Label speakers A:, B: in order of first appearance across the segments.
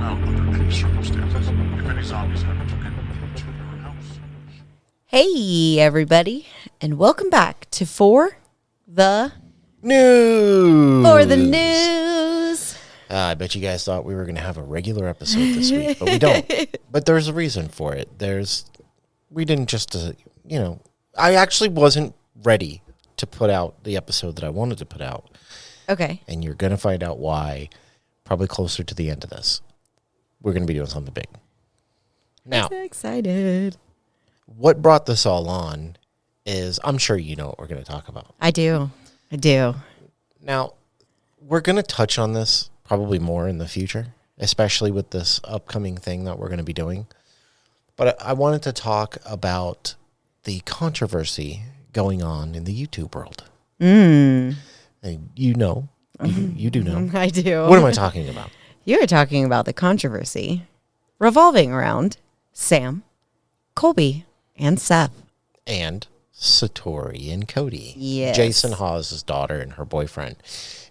A: out under any circumstances if any zombies happen to get into your house.
B: Hey, everybody, and welcome back to For the
C: News. I bet you guys thought we were going to have a regular episode this week, but we don't. But there's a reason for it. We didn't just, I actually wasn't ready to put out the episode that I wanted to put out.
B: Okay.
C: And you're going to find out why probably closer to the end of this. We're going to be doing something big. Now,
B: I'm so excited.
C: What brought this all on is, I'm sure you know what we're going to talk about.
B: I do.
C: Now, we're going to touch on this probably more in the future, especially with this upcoming thing that we're going to be doing. But I wanted to talk about the controversy going on in the YouTube world. And you know, you do know.
B: I do.
C: What am I talking about?
B: You're talking about the controversy revolving around Sam, Colby, and Seth.
C: And Satori and Cody.
B: Yes.
C: Jason Hawes' daughter and her boyfriend.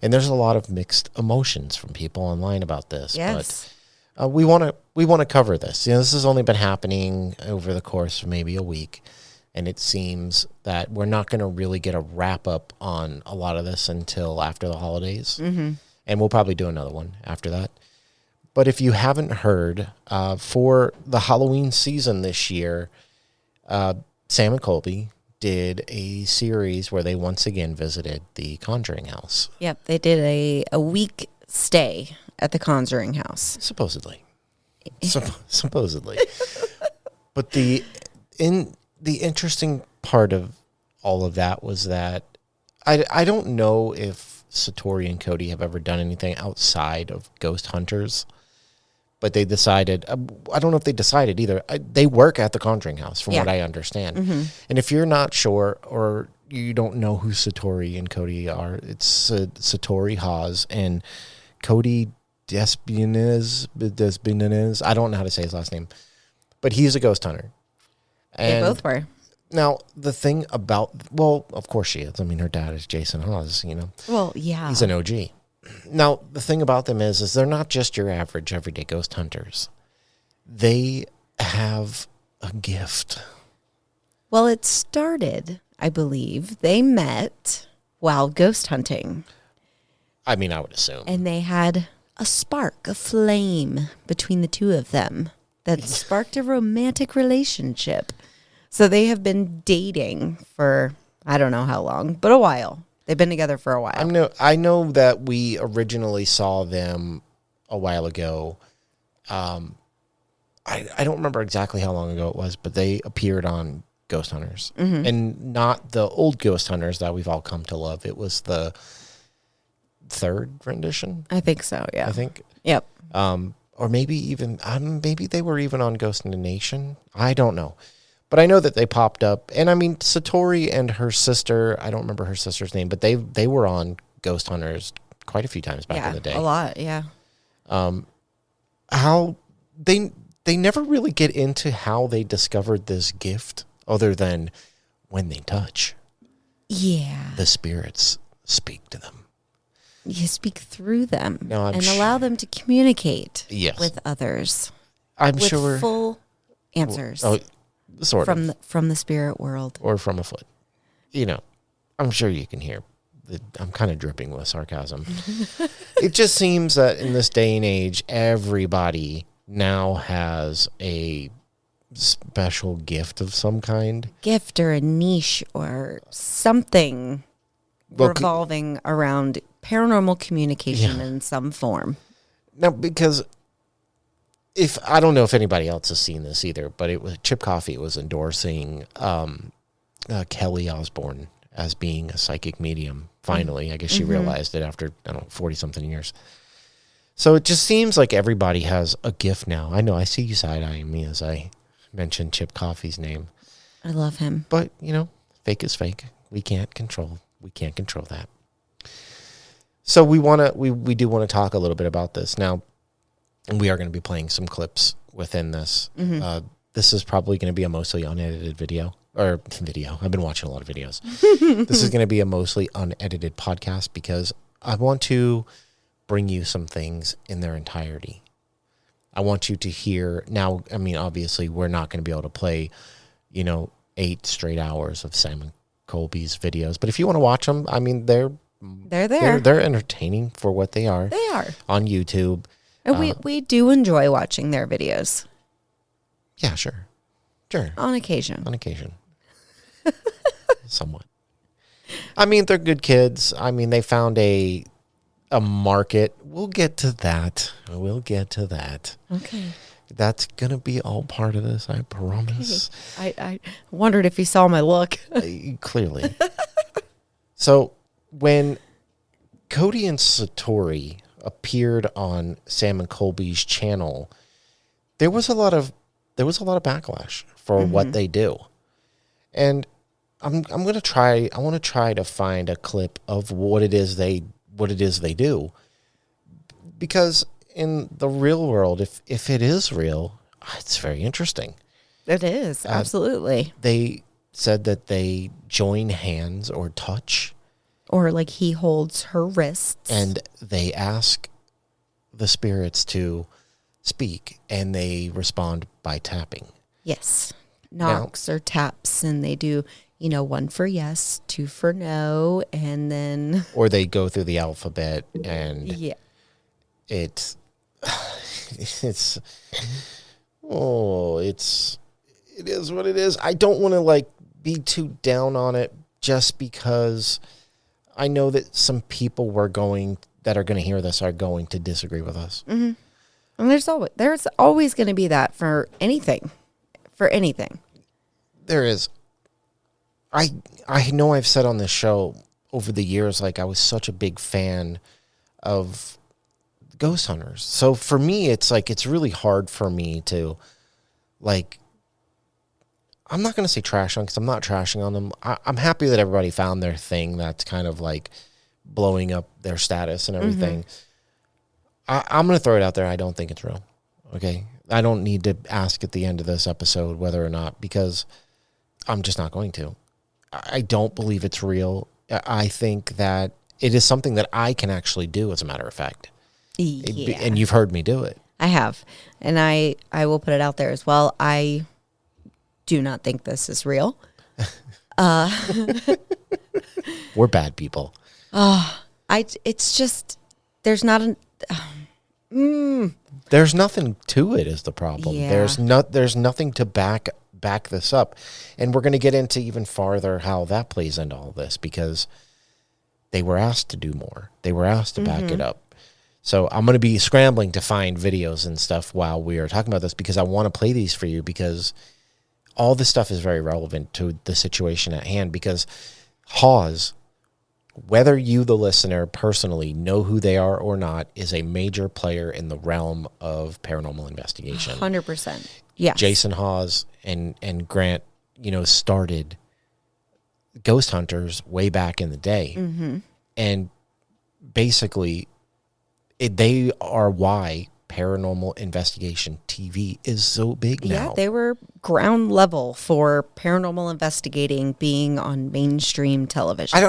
C: And there's a lot of mixed emotions from people online about this.
B: Yes.
C: But we want to cover this. This has only been happening over the course of maybe a week. And it seems that we're not going to really get a wrap up on a lot of this until after the holidays. Mm-hmm. And we'll probably do another one after that. But if you haven't heard, for the Halloween season this year, Sam and Colby did a series where they once again visited the Conjuring House.
B: Yep, they did a week stay at the Conjuring House.
C: Supposedly. Supposedly. But the interesting part of all of that was that I don't know if Satori and Cody have ever done anything outside of ghost hunters. But they decided, I don't know if they decided either. They work at the Conjuring House, from what I understand. Mm-hmm. And if you're not sure or you don't know who Satori and Cody are, it's Satori Hawes and Cody Despinez. I don't know how to say his last name. But he's a ghost hunter.
B: And they both were.
C: Now, the thing about, well, of course she is. I mean, her dad is Jason Hawes,
B: Well, yeah.
C: He's an OG. Now, the thing about them is they're not just your average everyday ghost hunters. They have a gift.
B: Well, it started, I believe, they met while ghost hunting.
C: I mean, I would assume.
B: And they had a spark, a flame between the two of them that sparked a romantic relationship. So they have been dating for, I don't know how long, but a while. They've been together for a while.
C: I know that we originally saw them a while ago. I don't remember exactly how long ago it was, but they appeared on Ghost Hunters. Mm-hmm. And not the old Ghost Hunters that we've all come to love. It was the third rendition.
B: I think so, yeah.
C: I think.
B: Yep.
C: Or maybe even, maybe they were even on Ghost in the Nation. I don't know. But I know that they popped up. And I mean, Satori and her sister, I don't remember her sister's name, but they were on Ghost Hunters quite a few times back in the day.
B: A lot, yeah.
C: How they never really get into how they discovered this gift other than when they touch.
B: Yeah.
C: The spirits speak to them.
B: You speak through them and
C: sure.
B: allow them to communicate
C: Yes.
B: with others.
C: I'm
B: with
C: sure.
B: Full answers.
C: Sort of.
B: From the spirit world.
C: Or from a foot. I'm sure you can hear. I'm kind of dripping with sarcasm. It just seems that in this day and age, everybody now has a special gift of some kind.
B: Gift or a niche or something revolving around paranormal communication in some form.
C: Now, because I don't know if anybody else has seen this either, but it was Chip Coffey was endorsing Kelly Osbourne as being a psychic medium. Finally, I guess she realized it after 40-something years. So it just seems like everybody has a gift now. I know I see you side-eyeing me as I mentioned Chip Coffey's name.
B: I love him,
C: but fake is fake. We can't control that. So we do want to talk a little bit about this now. And we are going to be playing some clips within this. Mm-hmm. This is probably going to be a mostly unedited video. I've been watching a lot of videos. This is going to be a mostly unedited podcast because I want to bring you some things in their entirety. I want you to hear now. I mean, obviously, we're not going to be able to play, 8 straight hours of Sam and Colby's videos. But if you want to watch them, I mean, they're
B: there.
C: They're entertaining for what they are.
B: They are.
C: On YouTube.
B: And we do enjoy watching their videos.
C: Yeah, sure.
B: On occasion.
C: Somewhat. I mean, they're good kids. I mean, they found a market. We'll get to that.
B: Okay.
C: That's going to be all part of this, I promise.
B: I wondered if he saw my look.
C: Clearly. So when Cody and Satori appeared on Sam and Colby's channel, there was a lot of backlash for what they do. And I'm going to try. I want to try to find a clip of what it is they do, because in the real world, if it is real, it's very interesting.
B: It is, absolutely.
C: They said that they join hands or touch,
B: or like he holds her wrists,
C: and they ask the spirits to speak, and they respond by tapping.
B: Yes, knocks or taps, and they do. 1 for yes, 2 for no, and then...
C: Or they go through the alphabet, and it is what it is. I don't want to, be too down on it, just because I know that some people that are going to hear this are going to disagree with us.
B: Mm-hmm. And there's always going to be that for anything.
C: There is. I know I've said on this show over the years, I was such a big fan of ghost hunters. So for me, it's it's really hard for me to, I'm not going to say trash on, because I'm not trashing on them. I'm happy that everybody found their thing that's kind of blowing up their status and everything. I'm going to throw it out there. I don't think it's real. Okay. I don't need to ask at the end of this episode whether or not, because I'm just not going to. I don't believe it's real. I think that it is something that I can actually do, as a matter of fact.
B: Yeah.
C: And you've heard me do it.
B: I have. And I will put it out there as well. I do not think this is real.
C: We're bad people.
B: It's just, there's not
C: There's nothing to it is the problem.
B: Yeah.
C: There's nothing to back this up. And we're going to get into even farther how that plays into all this, because they were asked to do more. They were asked to back it up. So I'm going to be scrambling to find videos and stuff while we are talking about this, because I want to play these for you, because all this stuff is very relevant to the situation at hand. Because Hawes, whether you, the listener, personally know who they are or not, is a major player in the realm of paranormal investigation.
B: 100%. Yes.
C: Jason Hawes and Grant, started Ghost Hunters way back in the day. And basically, they are why paranormal investigation TV is so big now.
B: Yeah, they were ground level for paranormal investigating being on mainstream television.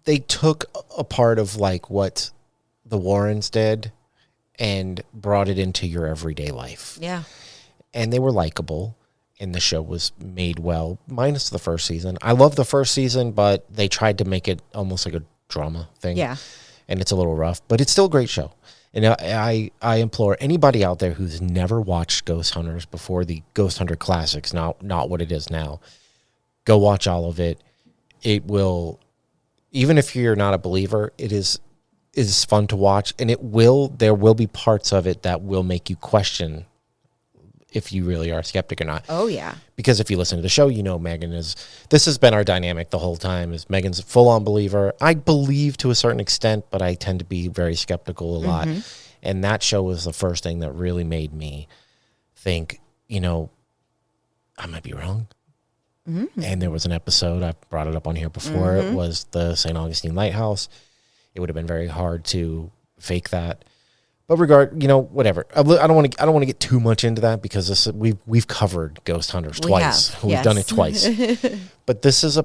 C: They took a part of what the Warrens did and brought it into your everyday life.
B: Yeah.
C: And they were likable, and the show was made well, minus the first season. I love the first season, but they tried to make it almost like a drama thing.
B: Yeah.
C: And it's a little rough, but it's still a great show. And I implore anybody out there who's never watched Ghost Hunters before, the Ghost Hunter Classics, not what it is now, go watch all of it. It will, even if you're not a believer, it is fun to watch, and there will be parts of it that will make you question if you really are a skeptic or not.
B: Oh, yeah.
C: Because if you listen to the show, Megan this has been our dynamic the whole time, is Megan's a full-on believer. I believe to a certain extent, but I tend to be very skeptical a lot. And that show was the first thing that really made me think, I might be wrong. And there was an episode, I brought it up on here before, it was the St. Augustine Lighthouse. It would have been very hard to fake that. But whatever. I don't want to get too much into that, because we've covered Ghost Hunters twice. We've done it twice. But this is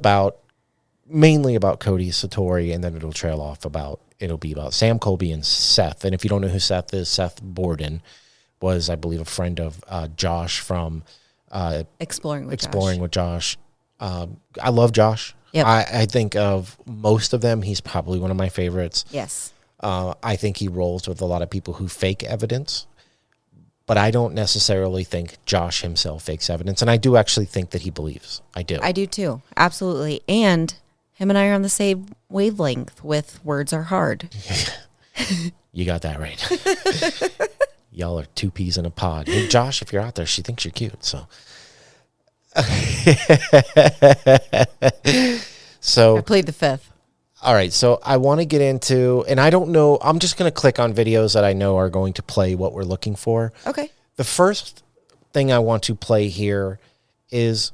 C: mainly about Cody, Satori, and then it'll be about Sam, Colby, and Seth. And if you don't know who Seth is, Seth Borden was, I believe, a friend of Josh from
B: Exploring
C: with Josh. I love Josh.
B: Yep.
C: I think of most of them, he's probably one of my favorites.
B: Yes.
C: I think he rolls with a lot of people who fake evidence, but I don't necessarily think Josh himself fakes evidence. And I do actually think that he believes. I do.
B: I do too. Absolutely. And him and I are on the same wavelength with words are hard.
C: You got that right. Y'all are two peas in a pod. Hey, Josh, if you're out there, she thinks you're cute. So,
B: I played the fifth.
C: All right. So I want to get into, and I don't know, I'm just going to click on videos that I know are going to play what we're looking for.
B: Okay.
C: The first thing I want to play here is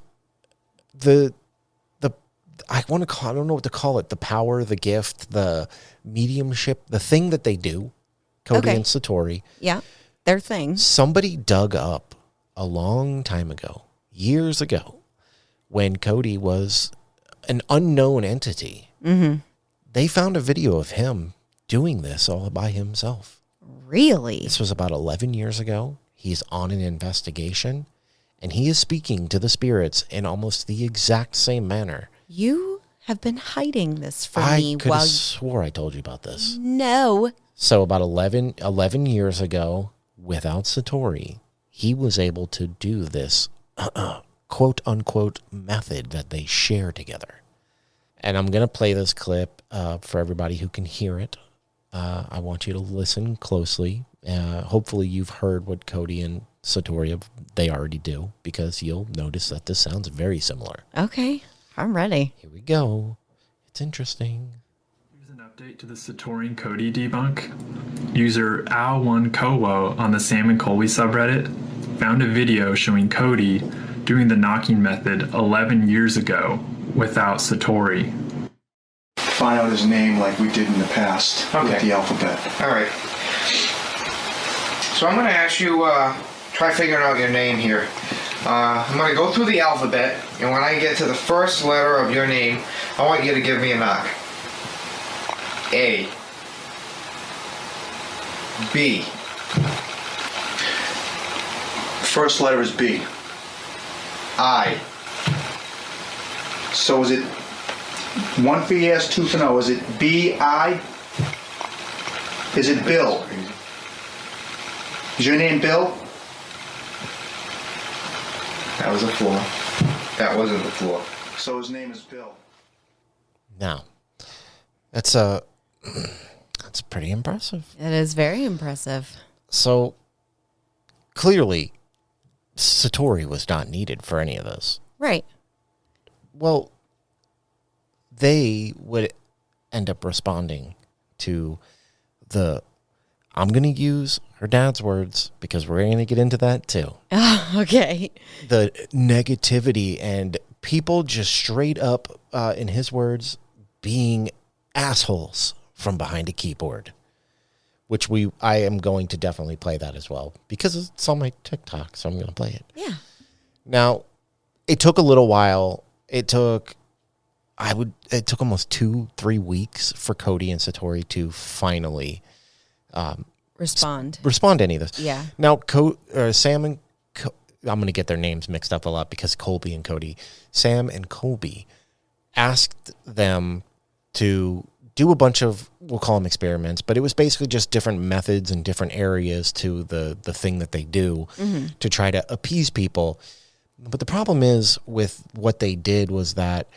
C: I don't know what to call it, the power, the gift, the mediumship, the thing that they do, Cody and Satori.
B: Yeah, their thing.
C: Somebody dug up a long time ago, years ago, when Cody was an unknown entity.
B: Mm-hmm.
C: They found a video of him doing this all by himself.
B: Really?
C: This was about 11 years ago. He's on an investigation, and he is speaking to the spirits in almost the exact same manner.
B: You have been hiding this from me.
C: I could have swore I told you about this.
B: No.
C: So about 11 years ago, without Satori, he was able to do this quote-unquote method that they share together. And I'm going to play this clip for everybody who can hear it. I want you to listen closely. Hopefully you've heard what Cody and Satori, they already do, because you'll notice that this sounds very similar.
B: Okay, I'm ready.
C: Here we go. It's interesting.
D: Here's an update to the Satori and Cody debunk. User Al1Kowo on the Sam and Colby subreddit found a video showing Cody doing the knocking method 11 years ago without Satori.
E: Find out his name like we did in the past with the alphabet.
F: All right. So I'm going to ask you, try figuring out your name here. I'm going to go through the alphabet, and when I get to the first letter of your name, I want you to give me a knock. A. B.
E: First letter is B.
F: I.
E: So is it one for yes, two for no? Is it B-I? Is it Bill? Is your name Bill?
F: That was a floor. That wasn't the floor.
E: So his name is Bill.
C: Now, that's pretty impressive.
B: It is very impressive.
C: So, clearly, Satori was not needed for any of this.
B: Right.
C: Well, they would end up responding to I'm going to use her dad's words because we're going to get into that too.
B: Oh, okay.
C: The negativity and people just straight up, in his words, being assholes from behind a keyboard, which I am going to definitely play that as well because it's on my TikTok, so I'm going to play it.
B: Yeah.
C: Now, it took a little while. It took almost 2-3 weeks for Cody and Satori to finally
B: Respond
C: to any of this.
B: Yeah.
C: Now, Sam and I'm going to get their names mixed up a lot because Colby and Cody. Sam and Colby asked them to do a bunch of, we'll call them experiments, but it was basically just different methods and different areas to the thing that they do to try to appease people. But the problem is with what they did was that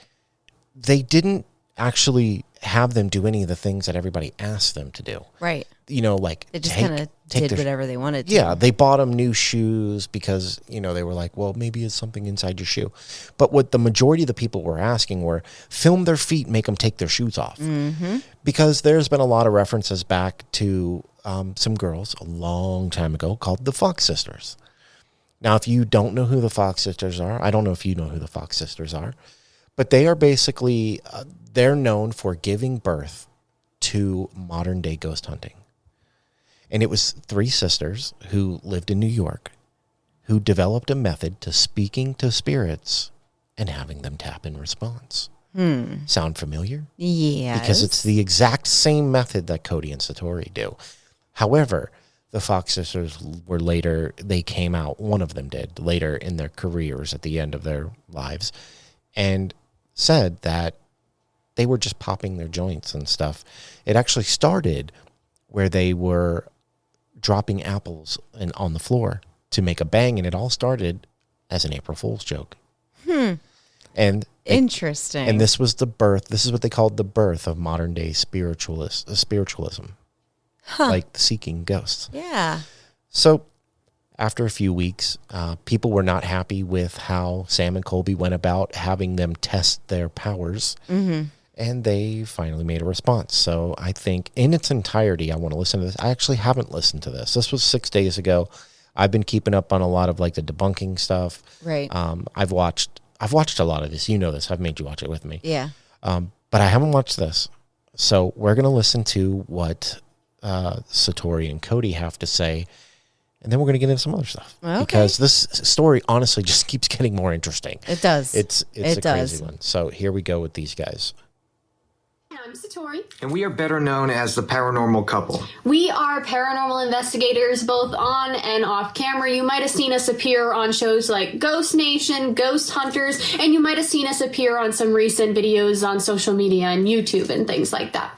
C: they didn't actually have them do any of the things that everybody asked them to do.
B: Right.
C: You know, like
B: They just kind of did whatever they wanted to.
C: Yeah, they bought them new shoes because, they were like, well, maybe it's something inside your shoe. But what the majority of the people were asking were, film their feet, make them take their shoes off. Mm-hmm. Because there's been a lot of references back to some girls a long time ago called the Fox Sisters. Now, if you don't know who the Fox Sisters are, I don't know if you know who the Fox Sisters are, but they are basically, they're known for giving birth to modern day ghost hunting. And it was 3 sisters who lived in New York who developed a method to speaking to spirits and having them tap in response. Sound familiar?
B: Yes.
C: Because it's the exact same method that Cody and Satori do. However, the Fox sisters were later, they came out, one of them did, later in their careers at the end of their lives, and said that they were just popping their joints and stuff. It actually started where they were dropping apples on the floor to make a bang, and it all started as an April Fool's joke. And
B: Interesting.
C: And this was the birth. This is what they called the birth of modern day spiritualism, like seeking ghosts.
B: Yeah.
C: So, after a few weeks, people were not happy with how Sam and Colby went about having them test their powers, and they finally made a response. So, I think in its entirety, I want to listen to this. I actually haven't listened to this. This was 6 days ago. I've been keeping up on a lot of like the debunking stuff.
B: Right.
C: I've watched a lot of this. You know this. I've made you watch it with me.
B: Yeah.
C: But I haven't watched this. So we're going to listen to what Satori and Cody have to say, and then we're going to get into some other stuff.
B: Okay.
C: Because this story honestly just keeps getting more interesting.
B: It does.
C: It's a crazy one. So here we go with these guys.
G: I'm Satori.
F: And we are better known as the paranormal couple.
G: We are paranormal investigators, both on and off camera. You might have seen us appear on shows like Ghost Nation, Ghost Hunters, and you might have seen us appear on some recent videos on social media and YouTube and things like that.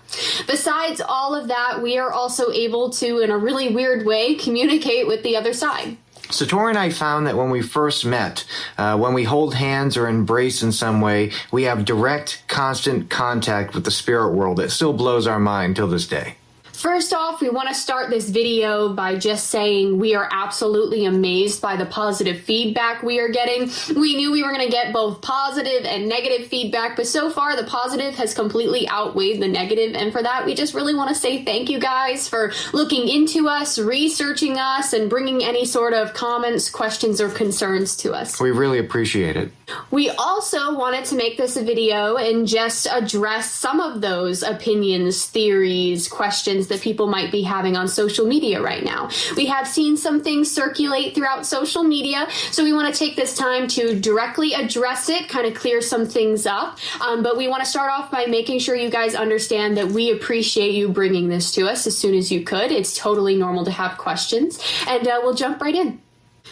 G: Besides all of that, we are also able to, in a really weird way, communicate with the other side.
F: Satori and I found that when we first met, when we hold hands or embrace in some way, we have direct, constant contact with the spirit world that still blows our mind till this day.
G: First off, we want to start this video by just saying we are absolutely amazed by the positive feedback we are getting. We knew we were going to get both positive and negative feedback, but so far the positive has completely outweighed the negative, and for that we just really want to say thank you guys for looking into us, researching us, and bringing any sort of comments, questions, or concerns to us.
F: We really appreciate it.
G: We also wanted to make this a video and just address some of those opinions, theories, questions that people might be having on social media right now. We have seen some things circulate throughout social media, so we want to take this time to directly address it, kind of clear some things up. But we want to start off by making sure you guys understand that we appreciate you bringing this to us as soon as you could. It's totally normal to have questions, and we'll jump right in.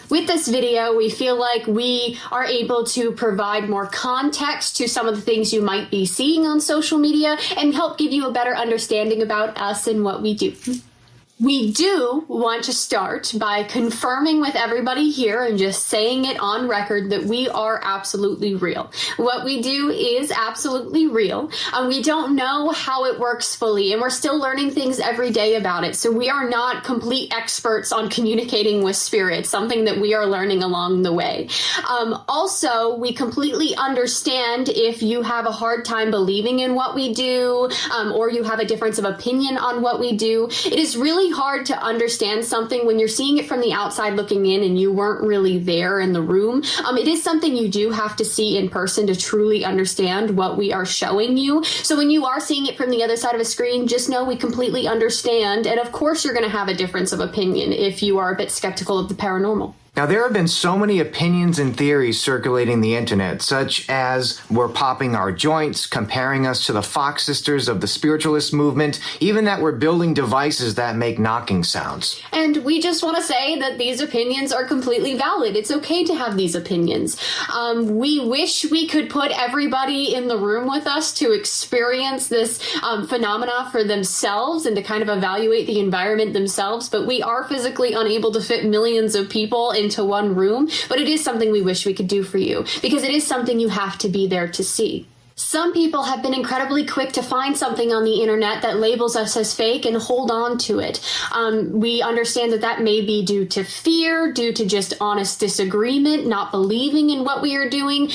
G: With this video, we feel like we are able to provide more context to some of the things you might be seeing on social media and help give you a better understanding about us and what we do. We do want to start by confirming with everybody here and just saying it on record that we are absolutely real. What we do is absolutely real. We don't know how it works fully, and we're still learning things every day about it. So we are not complete experts on communicating with spirits, something that we are learning along the way. Also, we completely understand if you have a hard time believing in what we do, or you have a difference of opinion on what we do. It is really hard to understand something when you're seeing it from the outside looking in and you weren't really there in the room. It is something you do have to see in person to truly understand what we are showing you. So when you are seeing it from the other side of a screen, just know we completely understand. And of course, you're going to have a difference of opinion if you are a bit skeptical of the paranormal.
F: Now, there have been so many opinions and theories circulating the internet, such as we're popping our joints, comparing us to the Fox sisters of the spiritualist movement, even that we're building devices that make knocking sounds.
G: And we just want to say that these opinions are completely valid. It's okay to have these opinions. We wish we could put everybody in the room with us to experience this phenomena for themselves and to kind of evaluate the environment themselves, but we are physically unable to fit millions of people into one room, but it is something we wish we could do for you because it is something you have to be there to see. Some people have been incredibly quick to find something on the internet that labels us as fake and hold on to it. We understand that that may be due to fear, due to just honest disagreement, not believing in what we are doing.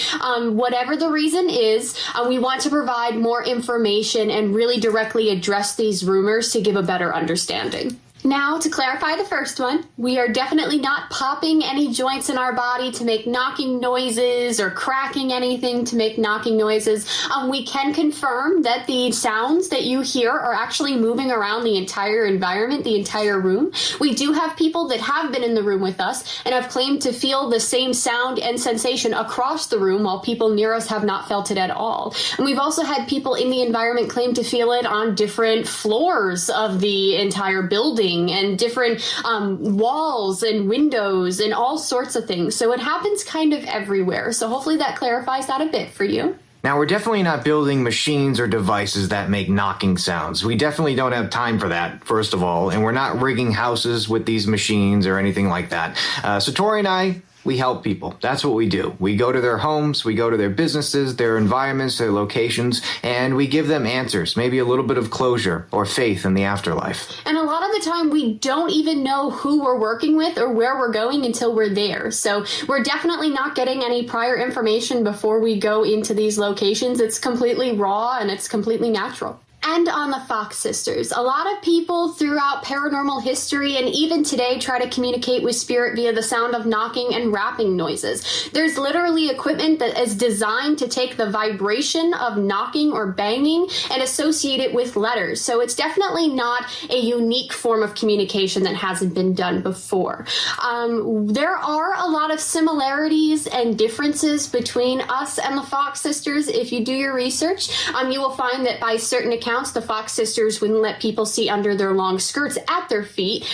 G: Whatever the reason is, we want to provide more information and really directly address these rumors to give a better understanding. Now, to clarify the first one, we are definitely not popping any joints in our body to make knocking noises or cracking anything to make knocking noises. We can confirm that the sounds that you hear are actually moving around the entire environment, the entire room. We do have people that have been in the room with us and have claimed to feel the same sound and sensation across the room while people near us have not felt it at all. And we've also had people in the environment claim to feel it on different floors of the entire building ceiling and different walls and windows and all sorts of things. So it happens kind of everywhere. So hopefully that clarifies that a bit for you.
F: Now, we're definitely not building machines or devices that make knocking sounds. We definitely don't have time for that, first of all, and we're not rigging houses with these machines or anything like that. Satori and I, we help people. That's what we do. We go to their homes, we go to their businesses, their environments, their locations, and we give them answers, maybe a little bit of closure or faith in the afterlife.
G: And a lot of the time, we don't even know who we're working with or where we're going until we're there. So we're definitely not getting any prior information before we go into these locations. It's completely raw and it's completely natural. And on the Fox sisters, a lot of people throughout paranormal history and even today try to communicate with spirit via the sound of knocking and rapping noises. There's literally equipment that is designed to take the vibration of knocking or banging and associate it with letters. So it's definitely not a unique form of communication that hasn't been done before. There are a lot of similarities and differences between us and the Fox sisters. If you do your research, you will find that by certain accounts, the Fox sisters wouldn't let people see under their long skirts at their feet,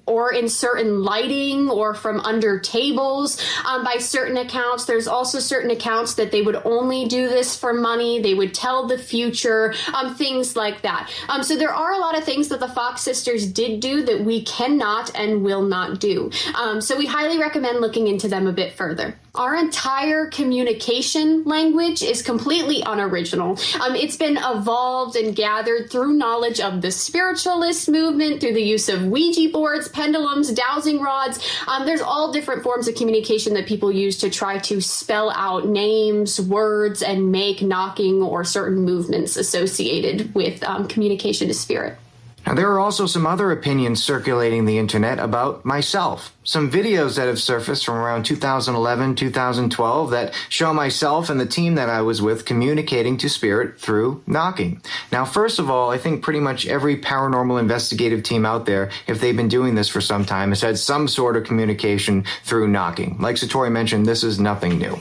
G: or in certain lighting or from under tables. By certain accounts, there's also certain accounts that they would only do this for money. They would tell the future, things like that. So there are a lot of things that the Fox sisters did do that we cannot and will not do. So we highly recommend looking into them a bit further. Our entire communication language is completely unoriginal. It's been evolved and gathered through knowledge of the spiritualist movement, through the use of Ouija boards, pendulums, dowsing rods. There's all different forms of communication that people use to try to spell out names, words, and make knocking or certain movements associated with communication to spirit.
F: Now, there are also some other opinions circulating the internet about myself. Some videos that have surfaced from around 2011, 2012 that show myself and the team that I was with communicating to spirit through knocking. Now, first of all, I think pretty much every paranormal investigative team out there, if they've been doing this for some time, has had some sort of communication through knocking. Like Satori mentioned, this is nothing new.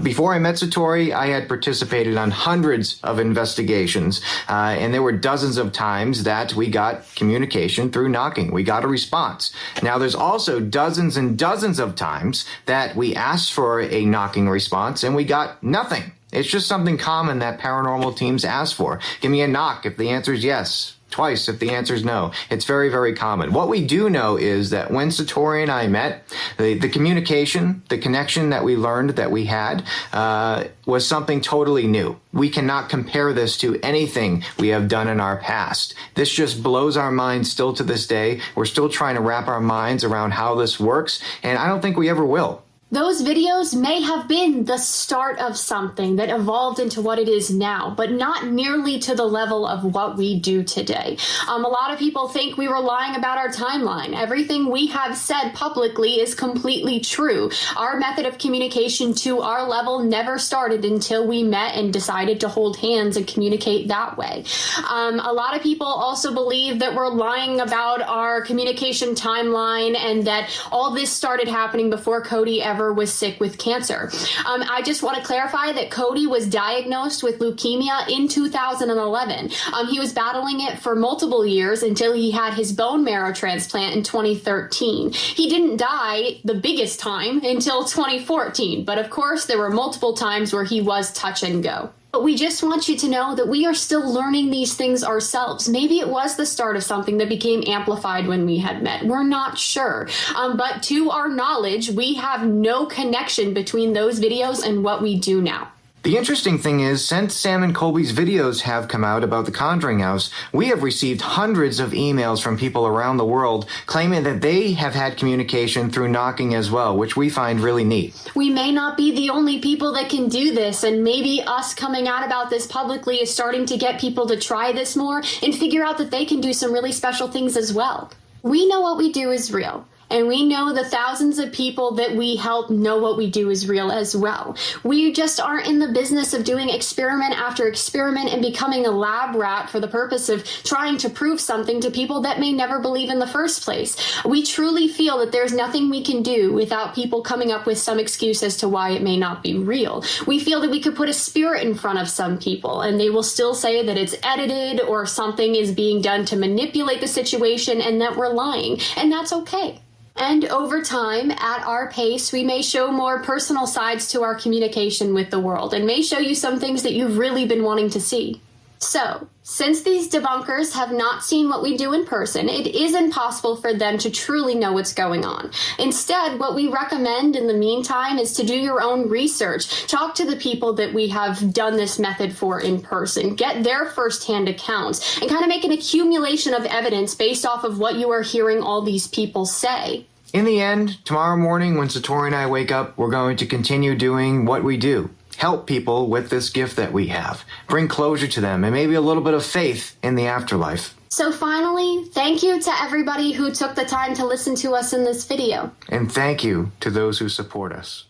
F: Before I met Satori, I had participated on hundreds of investigations, and there were dozens of times that we got communication through knocking. We got a response. Now, there's also dozens and dozens of times that we asked for a knocking response and we got nothing. It's just something common that paranormal teams ask for. Give me a knock if the answer is yes. Twice if the answer is no. It's very, very common. What we do know is that when Satori and I met, the communication, the connection that we learned that we had was something totally new. We cannot compare this to anything we have done in our past. This just blows our minds still to this day. We're still trying to wrap our minds around how this works, and I don't think we ever will.
G: Those videos may have been the start of something that evolved into what it is now, but not nearly to the level of what we do today. A lot of people think we were lying about our timeline. Everything we have said publicly is completely true. Our method of communication to our level never started until we met and decided to hold hands and communicate that way. A lot of people also believe that we're lying about our communication timeline and that all this started happening before Cody ever was sick with cancer. I just want to clarify that Cody was diagnosed with leukemia in 2011. He was battling it for multiple years until he had his bone marrow transplant in 2013. He didn't die the biggest time until 2014, but of course there were multiple times where he was touch and go. But we just want you to know that we are still learning these things ourselves. Maybe it was the start of something that became amplified when we had met. We're not sure. But to our knowledge, we have no connection between those videos and what we do now.
F: The interesting thing is, since Sam and Colby's videos have come out about the Conjuring House, we have received hundreds of emails from people around the world claiming that they have had communication through knocking as well, which we find really neat.
G: We may not be the only people that can do this, and maybe us coming out about this publicly is starting to get people to try this more and figure out that they can do some really special things as well. We know what we do is real. And we know the thousands of people that we help know what we do is real as well. We just aren't in the business of doing experiment after experiment and becoming a lab rat for the purpose of trying to prove something to people that may never believe in the first place. We truly feel that there's nothing we can do without people coming up with some excuse as to why it may not be real. We feel that we could put a spirit in front of some people and they will still say that it's edited or something is being done to manipulate the situation and that we're lying, and that's okay. And over time, at our pace, we may show more personal sides to our communication with the world and may show you some things that you've really been wanting to see. So, since these debunkers have not seen what we do in person, it is impossible for them to truly know what's going on. Instead, what we recommend in the meantime is to do your own research. Talk to the people that we have done this method for in person. Get their firsthand accounts and kind of make an accumulation of evidence based off of what you are hearing all these people say.
F: In the end, tomorrow morning when Satori and I wake up, we're going to continue doing what we do. Help people with this gift that we have. Bring closure to them and maybe a little bit of faith in the afterlife.
G: So finally, thank you to everybody who took the time to listen to us in this video.
F: And thank you to those who support us.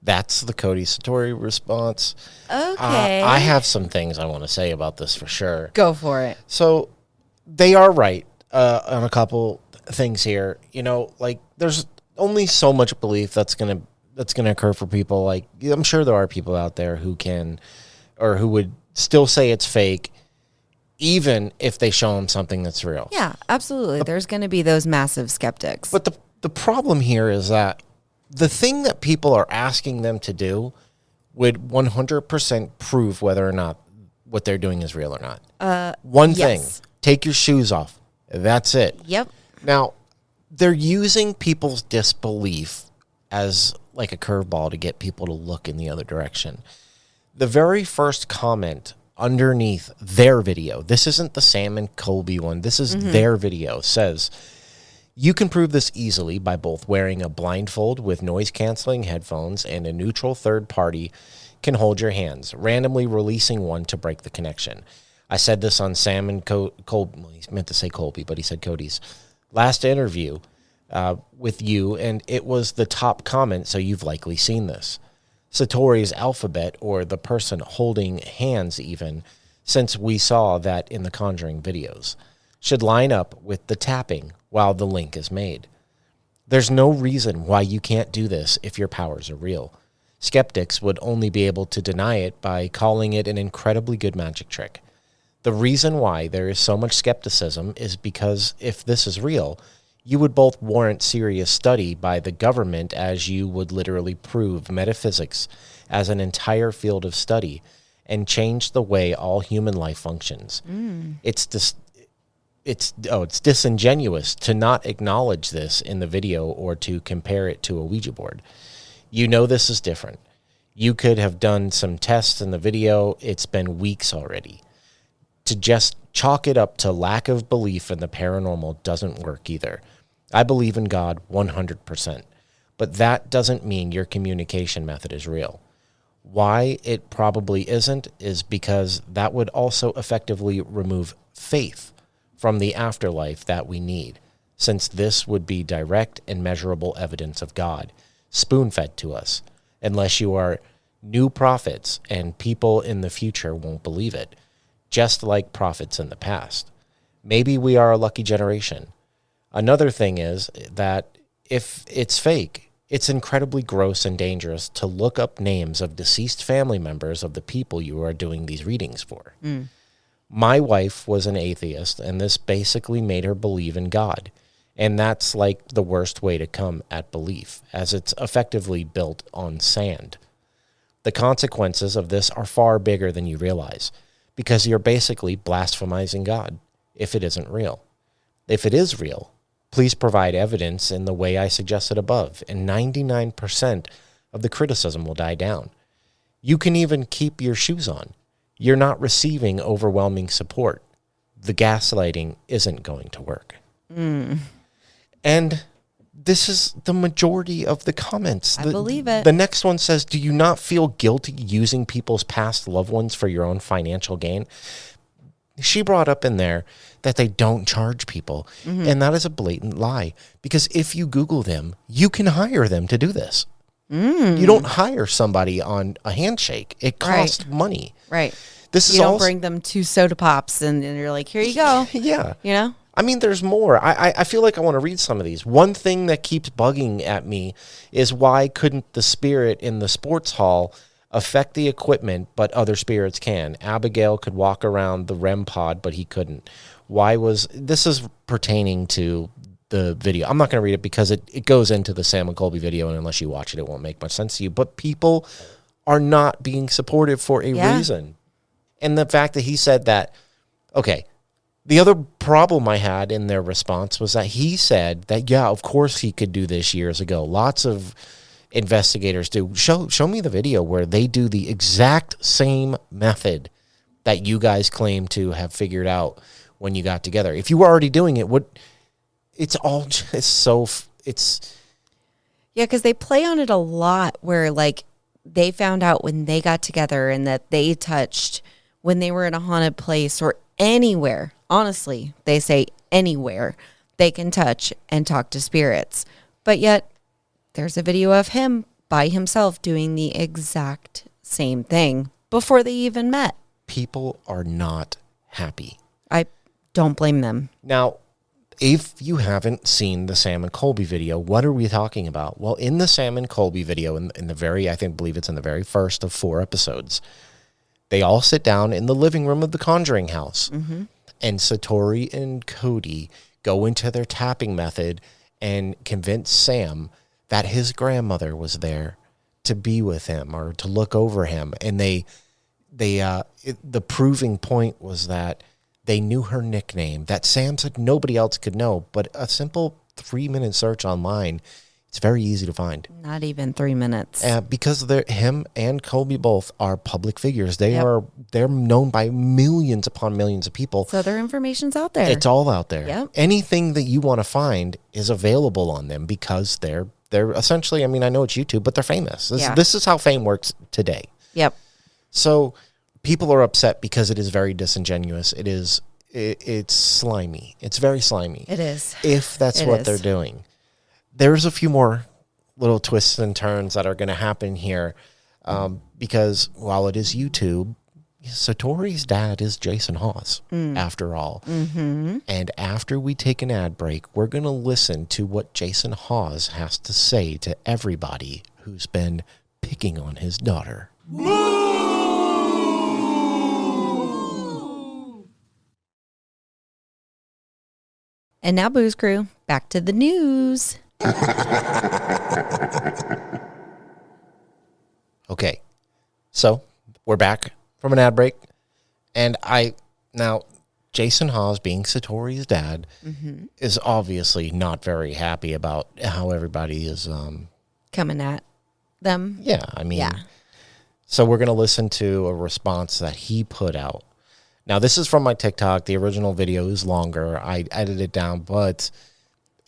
C: That's the Cody Satori response.
B: Okay.
C: I have some things I want to say about this for sure.
B: Go for it.
C: So they are right on a couple things here. You know, like there's only so much belief that's gonna occur for people. Like I'm sure there are people out there who can or who would still say it's fake even if they show them something that's real.
B: Yeah, absolutely. There's going to be those massive skeptics.
C: But the problem here is that the thing that people are asking them to do would 100% prove whether or not what they're doing is real or not. One thing, take your shoes off. That's it.
B: Yep.
C: Now, they're using people's disbelief as like a curveball to get people to look in the other direction. The very first comment underneath their video, this isn't the Sam and Colby one, this is their video, says, you can prove this easily by both wearing a blindfold with noise-canceling headphones and a neutral third party can hold your hands, randomly releasing one to break the connection. I said this on Sam and Colby, well, he meant to say Colby, but he said Cody's last interview with you, and it was the top comment, so you've likely seen this. Satori's alphabet, or the person holding hands even, since we saw that in the Conjuring videos, should line up with the tapping while the link is made. There's no reason why you can't do this if your powers are real. Skeptics would only be able to deny it by calling it an incredibly good magic trick. The reason why there is so much skepticism is because if this is real, you would both warrant serious study by the government as you would literally prove metaphysics as an entire field of study and change the way all human life functions. It's disingenuous to not acknowledge this in the video or to compare it to a Ouija board. You know this is different. You could have done some tests in the video. It's been weeks already. To just chalk it up to lack of belief in the paranormal doesn't work either. I believe in God 100%, but that doesn't mean your communication method is real. Why it probably isn't is because that would also effectively remove faith from the afterlife that we need, since this would be direct and measurable evidence of God, spoon-fed to us, unless you are new prophets and people in the future won't believe it, just like prophets in the past. Maybe we are a lucky generation. Another thing is that if it's fake, it's incredibly gross and dangerous to look up names of deceased family members of the people you are doing these readings for. My wife was an atheist, and this basically made her believe in God. And that's like the worst way to come at belief, as it's effectively built on sand. The consequences of this are far bigger than you realize, because you're basically blasphemizing God if it isn't real. If it is real, please provide evidence in the way I suggested above, and 99% of the criticism will die down. You can even keep your shoes on. You're not receiving overwhelming support. The gaslighting isn't going to work. And this is the majority of the comments.
B: I believe it.
C: The next one says, do you not feel guilty using people's past loved ones for your own financial gain? she brought up in there that they don't charge people. And that is a blatant lie, because if you Google them, you can hire them to do this. You don't hire somebody on a handshake. It costs money.
B: Right.
C: This is
B: You don't
C: also,
B: bring them 2 soda pops and you're like, here you go.
C: yeah.
B: You know?
C: I mean, there's more. I feel like I want to read some of these. One thing that keeps bugging at me is, why couldn't the spirit in the sports hall affect the equipment, but other spirits can? Abigail could walk around the REM pod, but he couldn't. Why was... This is pertaining to the video. I'm not going to read it because it goes into the Sam and Colby video, and unless you watch it, it won't make much sense to you. But people are not being supportive for a reason. And the fact that he said that... Okay, the other problem I had in their response was that he said that, yeah, of course he could do this years ago. Lots of investigators do. Show me the video where they do the exact same method that you guys claim to have figured out when you got together. If you were already doing it, it's all just so...
B: Yeah, because they play on it a lot where, like, they found out when they got together and that they touched when they were in a haunted place or anywhere. Honestly, they say anywhere they can touch and talk to spirits. But yet, there's a video of him by himself doing the exact same thing before they even met.
C: People are not happy.
B: I don't blame them.
C: Now, if you haven't seen the Sam and Colby video, what are we talking about? Well, in the Sam and Colby video, in the very, believe it's in the very first of 4 episodes, they all sit down in the living room of the Conjuring House. And Satori and Cody go into their tapping method and convince Sam that his grandmother was there to be with him or to look over him. And the proving point was that they knew her nickname that Sam said nobody else could know, but a simple 3-minute search online, it's very easy to find.
B: Not even 3 minutes.
C: Because him and Colby both are public figures. They're known by millions upon millions of people.
B: So their information's out there.
C: It's all out there.
B: Yep.
C: Anything that you want to find is available on them because they're essentially, I mean, I know it's YouTube, but they're famous. This is how fame works today.
B: Yep.
C: So people are upset because it is very disingenuous. It's slimy. It's very slimy.
B: It is.
C: If that's what they're doing. There's a few more little twists and turns that are going to happen here because while it is YouTube, Satori's dad is Jason Hawes, after all. And after we take an ad break, we're going to listen to what Jason Hawes has to say to everybody who's been picking on his daughter.
B: And now, Booze Crew, back to the news.
C: Okay, so we're back from an ad break, and now Jason Hawes, being Satori's dad, is obviously not very happy about how everybody is
B: coming at them.
C: Yeah, I mean, so we're gonna listen to a response that he put out. Now, this is from my TikTok. The original video is longer. I edited it down, but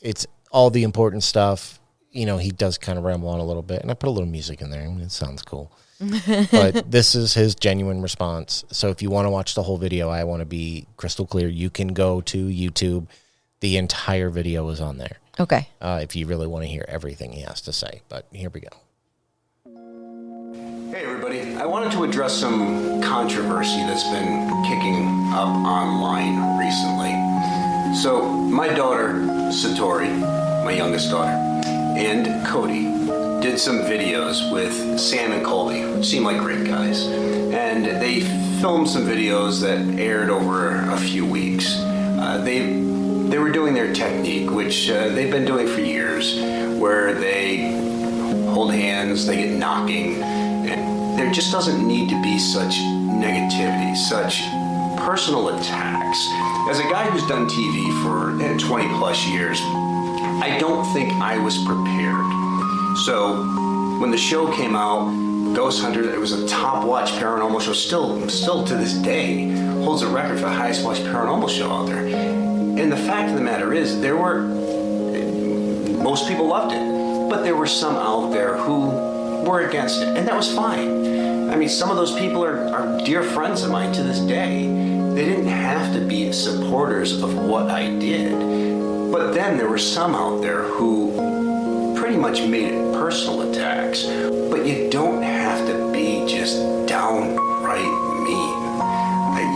C: it's all the important stuff. You know, he does kind of ramble on a little bit, and I put a little music in there. It sounds cool. But this is his genuine response. So if you want to watch the whole video, I want to be crystal clear. You can go to YouTube. The entire video is on there.
B: Okay.
C: If you really want to hear everything he has to say. But here we go.
H: Hey everybody, I wanted to address some controversy that's been kicking up online recently. So my daughter, Satori, my youngest daughter, and Cody did some videos with Sam and Colby, which seem like great guys. And they filmed some videos that aired over a few weeks. They were doing their technique, which they've been doing for years, where they hold hands, they get knocking, and there just doesn't need to be such negativity, such personal attacks. As a guy who's done TV for 20 plus years, I don't think I was prepared. So when the show came out, Ghost Hunter, it was a top watch paranormal show, still to this day holds a record for the highest watched paranormal show out there. And the fact of the matter is, most people loved it, but there were some out there who were against it, and that was fine. I mean, some of those people are dear friends of mine to this day, They didn't have to be supporters of what I did. But then there were some out there who pretty much made it personal attacks. But you don't have to be just downright mean.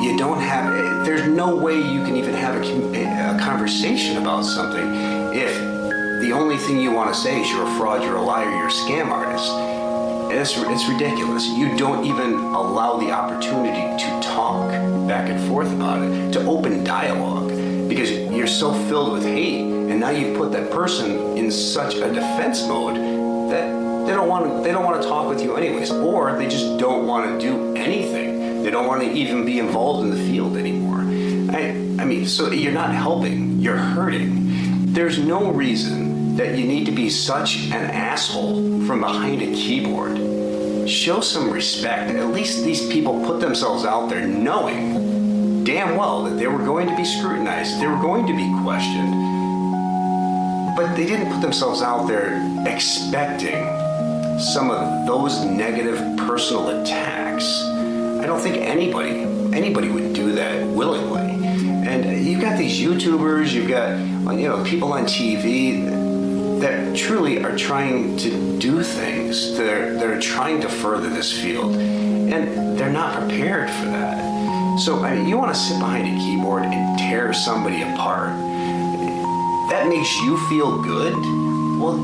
H: You don't have, there's no way you can even have a conversation about something if the only thing you want to say is you're a fraud, you're a liar, you're a scam artist. It's ridiculous. You don't even allow the opportunity to talk back and forth about it, to open dialogue, because you're so filled with hate, and now you've put that person in such a defense mode that they don't want to talk with you anyways, or they just don't want to do anything. They don't want to even be involved in the field anymore. I mean, so you're not helping, you're hurting. There's no reason that you need to be such an asshole from behind a keyboard. Show some respect. At least these people put themselves out there knowing damn well that they were going to be scrutinized, they were going to be questioned. But they didn't put themselves out there expecting some of those negative personal attacks. I don't think anybody would do that willingly. And you've got these YouTubers, you've got people on TV that truly are trying to do things. They're trying to further this field, and they're not prepared for that. So you want to sit behind a keyboard and tear somebody apart? That makes you feel good? Well,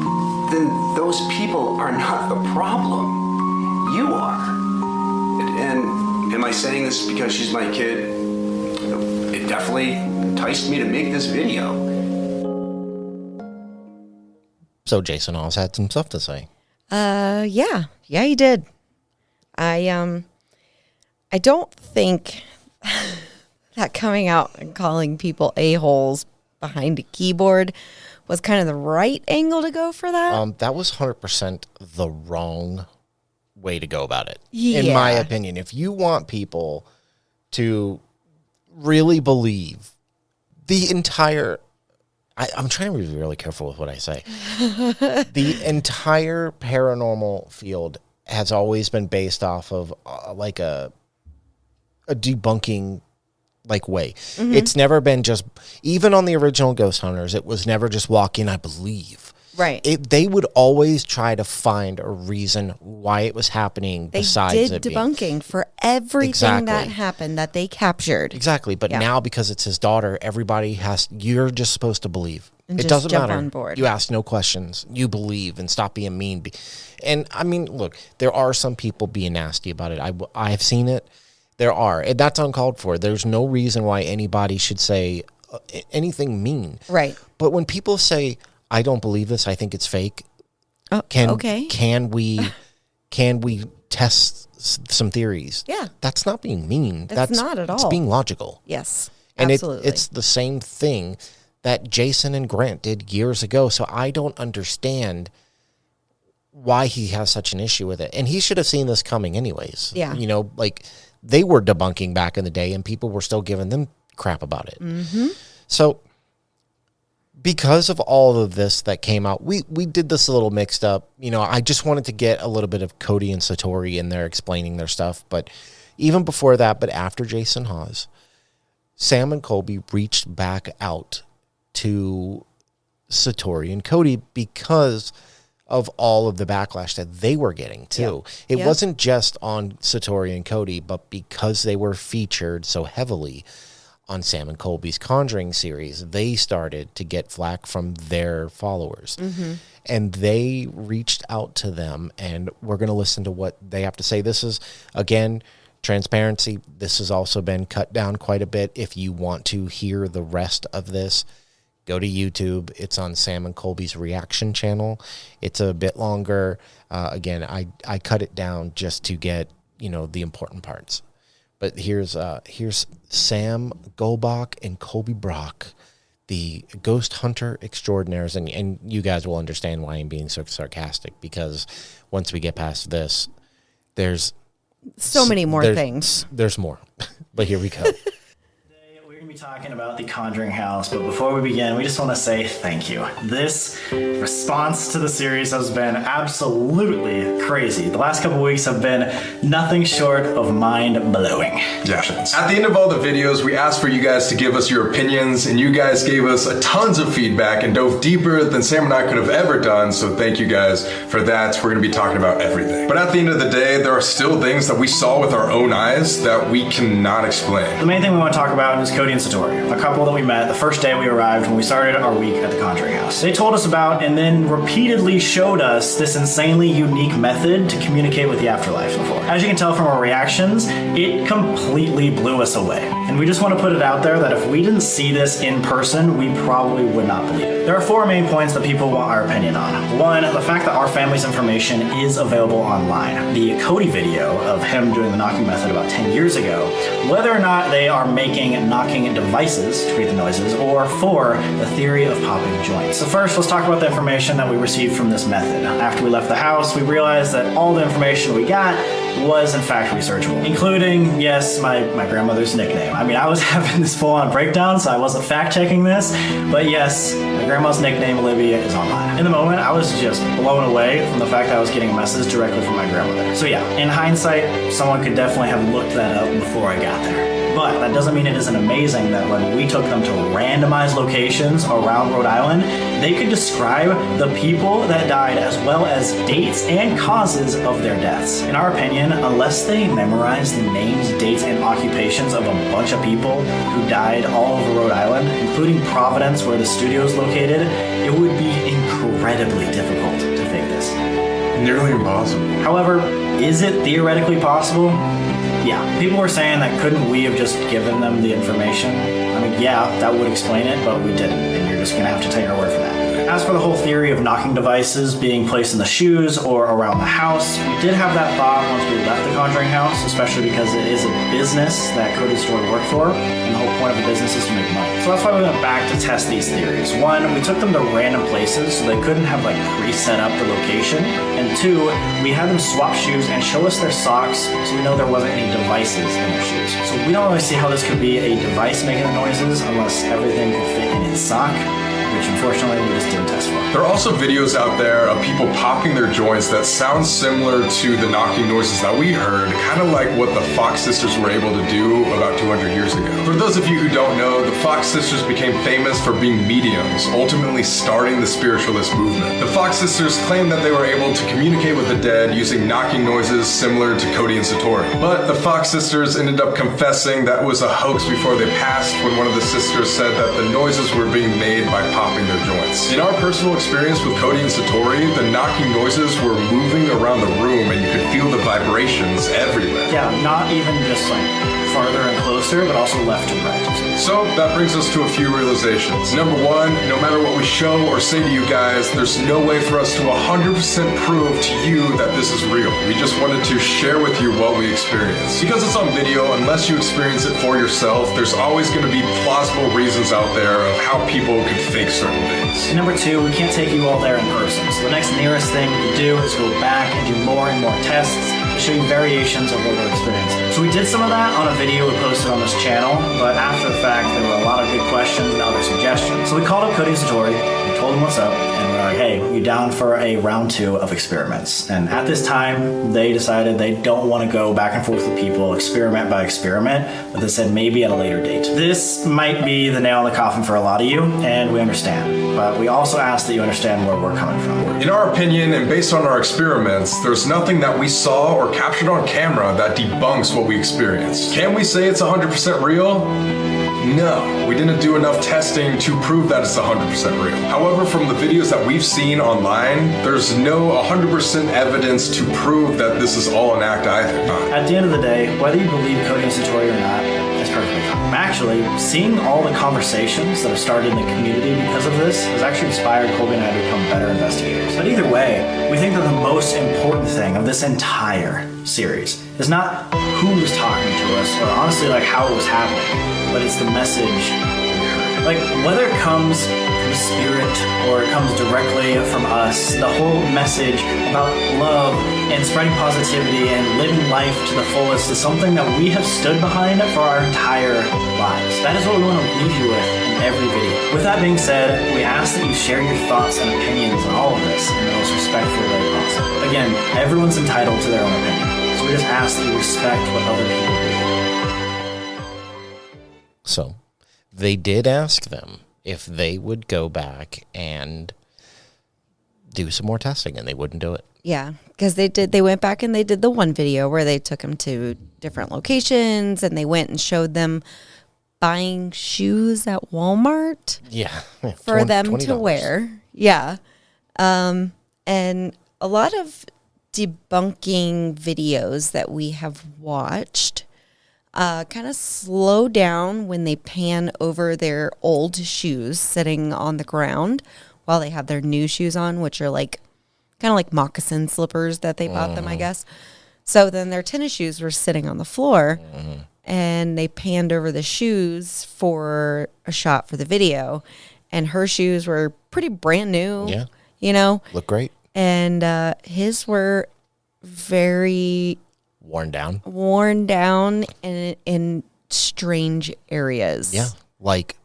H: then those people are not the problem. You are. And am I saying this because she's my kid? It definitely enticed me to make this video.
C: So Jason Hawes had some stuff to say.
B: Yeah, he did. I don't think that coming out and calling people a-holes behind a keyboard was kind of the right angle to go for that.
C: That was 100% the wrong way to go about it,
B: Yeah.
C: in my opinion. If you want people to really believe the entire... I'm trying to be really careful with what I say. The entire paranormal field has always been based off of like a debunking way.
B: Mm-hmm.
C: It's never been just, even on the original Ghost Hunters, it was never just walk in, I believe.
B: Right.
C: They would always try to find a reason why it was happening besides
B: They
C: it
B: did
C: being...
B: debunking for everything
C: Exactly.
B: that happened that they captured.
C: Exactly. But
B: Yeah.
C: now, because it's his daughter, you're just supposed to believe.
B: And
C: It
B: just
C: doesn't
B: jump
C: matter.
B: on board.
C: You ask no questions. You believe and stop being mean. And I mean, look, there are some people being nasty about it. I've seen it. There are. And that's uncalled for. There's no reason why anybody should say anything mean.
B: Right.
C: But when people say, I don't believe this, I think it's fake.
B: Oh, okay.
C: Can we test some theories?
B: Yeah.
C: That's not being mean.
B: It's not at
C: It's
B: all.
C: being logical.
B: Yes.
C: And
B: Absolutely.
C: it's the same thing that Jason and Grant did years ago. So I don't understand why he has such an issue with it. And he should have seen this coming anyways.
B: Yeah.
C: They were debunking back in the day and people were still giving them crap about it.
B: Mm-hmm.
C: So because of all of this that came out, we did this a little mixed up. I just wanted to get a little bit of Cody and Satori in there explaining their stuff. But even before that, but after Jason Hawes, Sam and Colby reached back out to Satori and Cody because of all of the backlash that they were getting too. It wasn't just on Satori and Cody, but because they were featured so heavily on Sam and Colby's Conjuring series, they started to get flack from their followers. Mm-hmm. And they reached out to them, and we're going to listen to what they have to say. This is, again, transparency. This has also been cut down quite a bit. If you want to hear the rest of this, go to YouTube. It's on Sam and Colby's reaction channel. It's a bit longer. Again, I cut it down just to get, the important parts. But here's Sam Golbach and Colby Brock, the ghost hunter extraordinaires. And you guys will understand why I'm being so sarcastic, because once we get past this, there's
B: so many more things.
C: There's more. But here we go.
I: Today we're going to be talking about the Conjuring House, but before we begin, we just want to say thank you. This response to the series has been absolutely crazy. The last couple weeks have been nothing short of mind-blowing.
J: Yeah. At the end of all the videos, we asked for you guys to give us your opinions, and you guys gave us tons of feedback and dove deeper than Sam and I could have ever done, so thank you guys for that. We're going to be talking about everything. But at the end of the day, there are still things that we saw with our own eyes that we cannot explain.
I: The main thing we want to talk about is Cody and Satori, a couple that we met the first day we arrived when we started our week at the Conjuring House. They told us about and then repeatedly showed us this insanely unique method to communicate with the afterlife before. As you can tell from our reactions, it completely blew us away. And we just want to put it out there that if we didn't see this in person, we probably would not believe it. There are 4 main points that people want our opinion on. 1, the fact that our family's information is available online. The Cody video of him doing the knocking method about 10 years ago, whether or not they are making knocking devices to create the noises, or 4, the theory of popping joints. So first, let's talk about the information that we received from this method. After we left the house, we realized that all the information we got was in fact researchable, including, yes, my grandmother's nickname. I mean, I was having this full-on breakdown, so I wasn't fact-checking this, but yes, my grandma's nickname, Olivia, is online. In the moment, I was just blown away from the fact that I was getting a message directly from my grandmother. So yeah, in hindsight, someone could definitely have looked that up before I got there. But that doesn't mean it isn't amazing that when we took them to randomized locations around Rhode Island, they could describe the people that died as well as dates and causes of their deaths. In our opinion, unless they memorized the names, dates, and occupations of a bunch of people who died all over Rhode Island, including Providence, where the studio is located, it would be incredibly difficult to fake this.
J: Nearly impossible.
I: However, is it theoretically possible? Yeah, people were saying that couldn't we have just given them the information? I mean, yeah, that would explain it, but we didn't, and you're just gonna have to take our word for that. As for the whole theory of knocking devices being placed in the shoes or around the house, we did have that thought once we left the Conjuring House, especially because it is a business that Cody's story worked for, and the whole point of the business is to make money. So that's why we went back to test these theories. 1, we took them to random places so they couldn't have like pre-set up the location, and 2, we had them swap shoes and show us their socks so we know there wasn't any devices in their shoes. So we don't really see how this could be a device making the noises unless everything could fit in his sock, which unfortunately we just didn't test for.
J: There are also videos out there of people popping their joints that sound similar to the knocking noises that we heard, kind of like what the Fox sisters were able to do about 200 years ago. For those of you who don't know, the Fox sisters became famous for being mediums, ultimately starting the spiritualist movement. The Fox sisters claimed that they were able to communicate with the dead using knocking noises similar to Cody and Satori. But the Fox sisters ended up confessing that was a hoax before they passed, when one of the sisters said that the noises were being made by popping their joints. In our personal experience with Cody and Satori, the knocking noises were moving around the room and you could feel the vibrations everywhere.
I: Yeah, not even just like farther and closer, but also left and right.
J: So that brings us to a few realizations. Number 1, no matter what we show or say to you guys, there's no way for us to 100% prove to you that this is real. We just wanted to share with you what we experienced. Because it's on video, unless you experience it for yourself, there's always going to be plausible reasons out there of how people could fake certain things.
I: And number 2, we can't take you all there in person. So the next nearest thing we can do is go back and do more and more tests to show you variations of what we're experiencing. So we did some of that on a video we posted on this channel, but after the fact, there were a lot of good questions and other suggestions. So we called up Cody and Satori, we told them what's up, and we're like, hey, you down for a round 2 of experiments? And at this time, they decided they don't want to go back and forth with people, experiment by experiment, but they said maybe at a later date. This might be the nail in the coffin for a lot of you, and we understand, but we also ask that you understand where we're coming from.
J: In our opinion, and based on our experiments, there's nothing that we saw or captured on camera that debunks what we experienced. Can we say it's 100% real? No, we didn't do enough testing to prove that it's 100% real. However, from the videos that we've seen online, there's no 100% evidence to prove that this is all an act either.
I: At the end of the day, whether you believe Cody and Satori or not, it's perfectly fine. Actually, seeing all the conversations that have started in the community because of this has actually inspired Colby and I to become better investigators. But either way, we think that the most important thing of this entire series is not who was talking to us or honestly like how it was happening, but it's the message we heard. Like whether it comes from spirit or it comes directly from us. The whole message about love and spreading positivity and living life to the fullest is something that we have stood behind for our entire lives. That is what we want to leave you with in every video. With that being said, we ask that you share your thoughts and opinions on all of this in the most respectful way possible. Again, everyone's entitled to their own opinion, so we just ask that you respect what other people do.
C: So they did ask them if they would go back and do some more testing, and they wouldn't do it.
B: Yeah, because they went back and they did the one video where they took them to different locations and they went and showed them buying shoes at Walmart.
C: Yeah.
B: For them
C: $20.
B: to wear. Yeah. And a lot of debunking videos that we have watched kind of slow down when they pan over their old shoes sitting on the ground while they have their new shoes on, which are like kind of like moccasin slippers that they bought them, I guess. So then their tennis shoes were sitting on the floor and they panned over the shoes for a shot for the video. And her shoes were pretty brand new, you know?
C: Look great.
B: And his were very
C: worn down
B: and in strange areas.
C: Yeah, like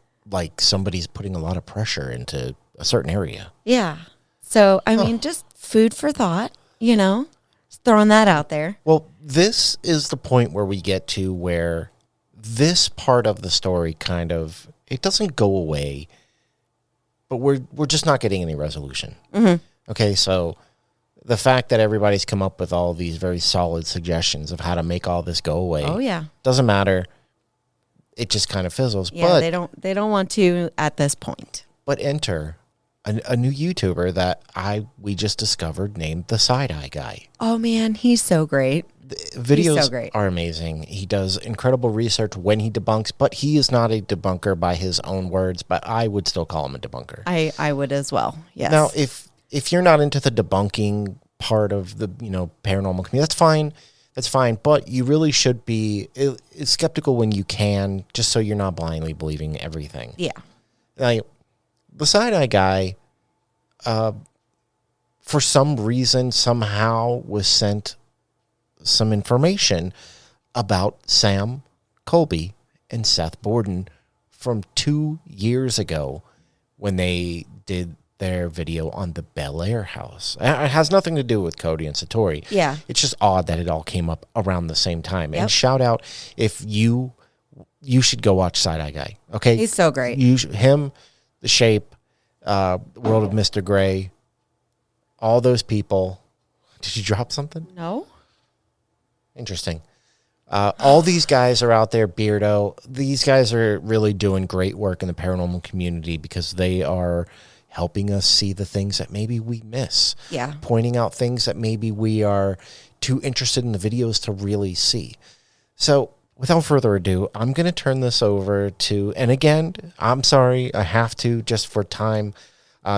C: somebody's putting a lot of pressure into a certain area.
B: Yeah. So, I mean, just food for thought, you know? Just throwing that out there.
C: Well, this is the point where we get to where this part of the story kind of, it doesn't go away, but we're just not getting any resolution.
B: Mm-hmm.
C: Okay, so the fact that everybody's come up with all these very solid suggestions of how to make all this go away.
B: Oh, yeah.
C: Doesn't matter. It just kind of fizzles.
B: Yeah,
C: but
B: they don't want to at this point.
C: But enter a new YouTuber that we just discovered named the Side Eye Guy.
B: Oh, man, he's so great.
C: The videos
B: He's so great.
C: are amazing. He does incredible research when he debunks, but he is not a debunker by his own words, but I would still call him a debunker.
B: I would as well, yes.
C: Now, if you're not into the debunking part of the paranormal community, that's fine, but you really should be skeptical when you can, just so you're not blindly believing everything.
B: Yeah.
C: Like, the Side Eye Guy, for some reason, somehow was sent some information about Sam, Colby, and Seth Borden from 2 years ago when they did their video on the Bel Air house. It has nothing to do with Cody and Satori.
B: Yeah.
C: It's just odd that it all came up around the same time.
B: Yep.
C: And shout out, if you should go watch Side Eye Guy. Okay?
B: He's so great.
C: Him, The Shape, World of Mr. Gray, all those people. Did you drop something?
B: No.
C: Interesting. All these guys are out there, Beardo. These guys are really doing great work in the paranormal community because they are helping us see the things that maybe we miss.
B: Yeah.
C: Pointing out things that maybe we are too interested in the videos to really see. So, without further ado, I'm going to turn this over to, and again, I'm sorry, I have to just for time.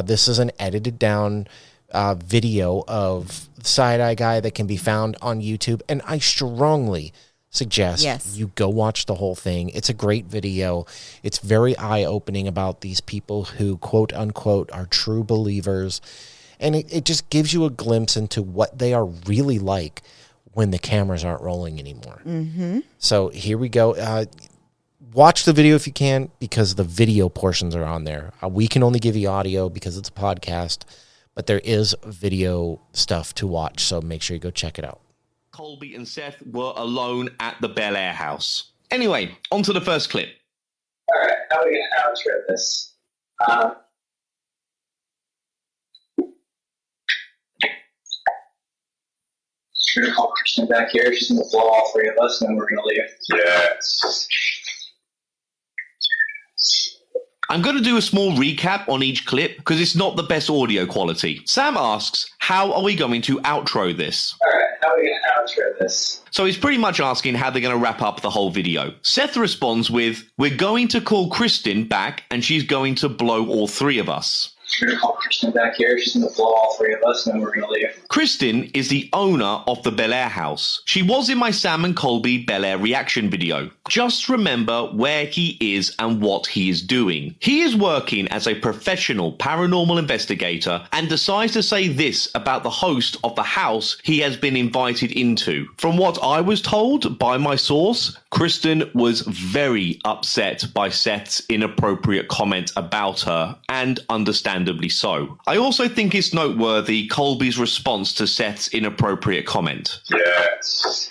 C: This is an edited down video of Side Eye Guy that can be found on YouTube, and I strongly suggest you go watch the whole thing. It's a great video. It's very eye-opening about these people who, quote unquote, are true believers, and it just gives you a glimpse into what they are really like when the cameras aren't rolling anymore.
B: Mm-hmm.
C: So here we go. Watch the video if you can, because the video portions are on there. We can only give you audio because it's a podcast, but there is video stuff to watch, so make sure you go check it out.
K: Colby and Seth were alone at the Bel Air house. Anyway, on to the first clip.
L: All right, how are we going to outro this? We're going to call Kristen back here. She's going to blow all three of us, and then we're going to leave. Yes.
K: I'm going to do a small recap on each clip because it's not the best audio quality. Sam asks, how are we going to outro this?
L: All right, how are we going to outro this?
K: So he's pretty much asking how they're going to wrap up the whole video. Seth responds with, we're going to call Kristen back and she's going to blow all three of us.
L: We're going to call Kristen back here. She's going to blow all three of us, and then we're going to leave.
K: Kristen is the owner of the Bel Air house. She was in my Sam and Colby Bel Air reaction video. Just remember where he is and what he is doing. He is working as a professional paranormal investigator and decides to say this about the host of the house he has been invited into. From what I was told by my source, Kristen was very upset by Seth's inappropriate comment about her, and understandably so. I also think it's noteworthy Colby's response to Seth's inappropriate comment.
L: Yes.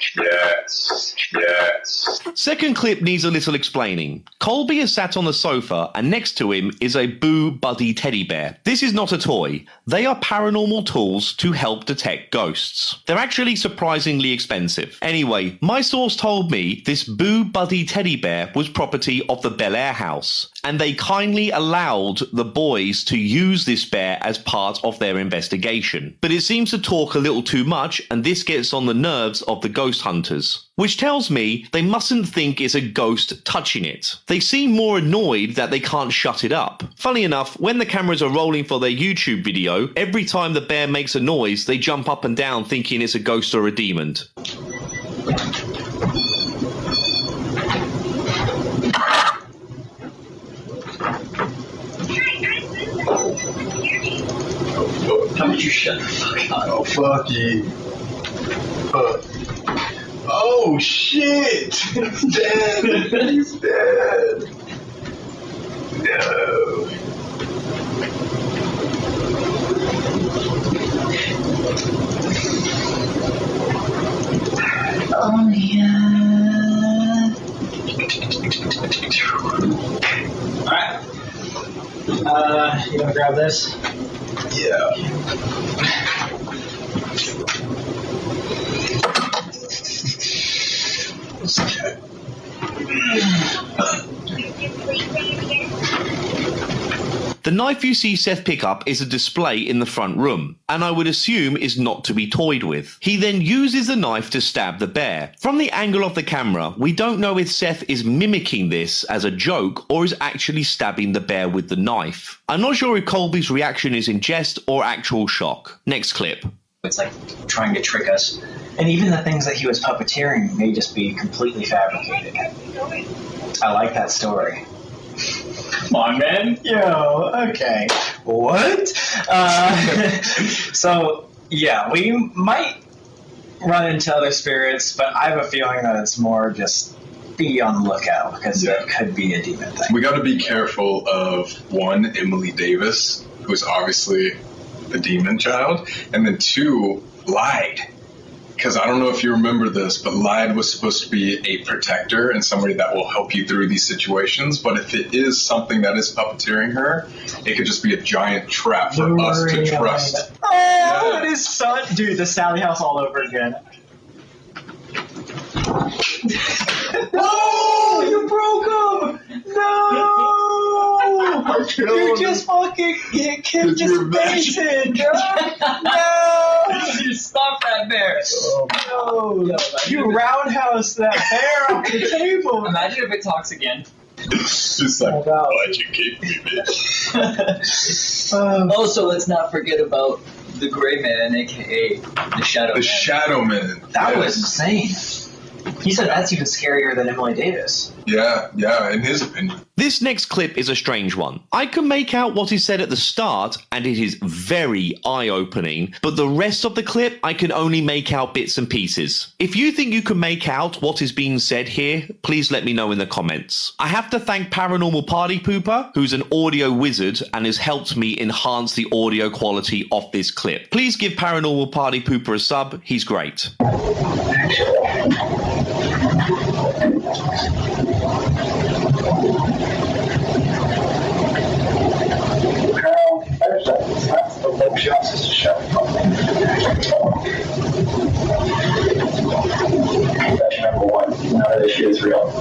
K: Second clip needs a little explaining. Colby is sat on the sofa and next to him is a Boo Buddy teddy bear. This is not a toy. They are paranormal tools to help detect ghosts. They're actually surprisingly expensive. Anyway, my source told me this Boo Buddy teddy bear was property of the Bel Air house, and they kindly allowed the boys to use this bear as part of their investigation. But it seems to talk a little too much, and this gets on the nerves of the ghost hunters, which tells me they mustn't think it's a ghost touching it. They seem more annoyed that they can't shut it up. Funny enough, when the cameras are rolling for their YouTube video, every time the bear makes a noise, they jump up and down thinking it's a ghost or a demon.
L: How would you shut the fuck up?
M: Oh, fuck you. Oh, shit! It's dead! He's dead! No. Oh, yeah.
N: Alright. You wanna grab this?
M: Yeah. Okay.
K: The knife you see Seth pick up is a display in the front room, and I would assume is not to be toyed with. He then uses the knife to stab the bear. From the angle of the camera, we don't know if Seth is mimicking this as a joke or is actually stabbing the bear with the knife. I'm not sure if Colby's reaction is in jest or actual shock. Next clip.
N: It's like trying to trick us. And even the things that he was puppeteering may just be completely fabricated. I like that story.
L: Come on, man.
N: Yo, okay. What? So, yeah, we might run into other spirits, but I have a feeling that it's more just be on the lookout, because it could be a demon thing.
J: We got to be careful of, one, Emily Davis, who's obviously the demon child, and then two, Lyde. Because I don't know if you remember this, but Lyde was supposed to be a protector and somebody that will help you through these situations. But if it is something that is puppeteering her, it could just be a giant trap for us to trust.
N: Oh, it is so... Dude, the Sally House all over again. Oh, you broke him! No! You just fucking kicked his face in, bro! No!
L: You stop that bear.
N: No! You roundhouse that bear off the table!
L: Imagine if it talks again.
J: It's just like, why'd you kick me, bitch?
L: Also, let's not forget about the Gray Man, aka the Shadow Man.
J: The Shadow Man.
N: That was insane. He said that's even scarier than Emily Davis.
J: Yeah, in his opinion.
K: This next clip is a strange one. I can make out what is said at the start, and it is very eye-opening, but the rest of the clip, I can only make out bits and pieces. If you think you can make out what is being said here, please let me know in the comments. I have to thank Paranormal Party Pooper, who's an audio wizard and has helped me enhance the audio quality of this clip. Please give Paranormal Party Pooper a sub, he's great.
L: That's number one. None of this shit is real.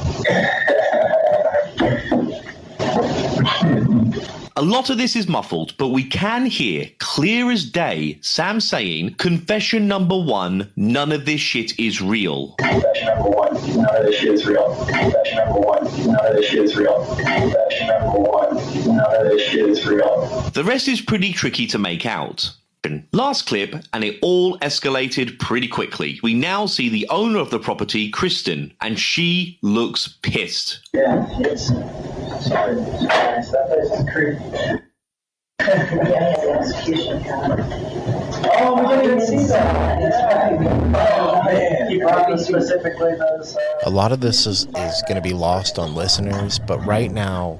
K: A lot of this is muffled, but we can hear, clear as day, Sam saying, confession number one, none of this shit is real.
L: Confession number one, none of this shit is real. Confession number one, none of this shit is real. Confession number one, none of this shit is real.
K: The rest is pretty tricky to make out. Last clip, and it all escalated pretty quickly. We now see the owner of the property, Kristen, and she looks pissed.
M: Yeah, it's sorry. That place is creepy. Yeah, the execution kind. Oh, we didn't even see that. Oh man, you brought me specifically those.
C: A lot of this is going to be lost on listeners, but right now,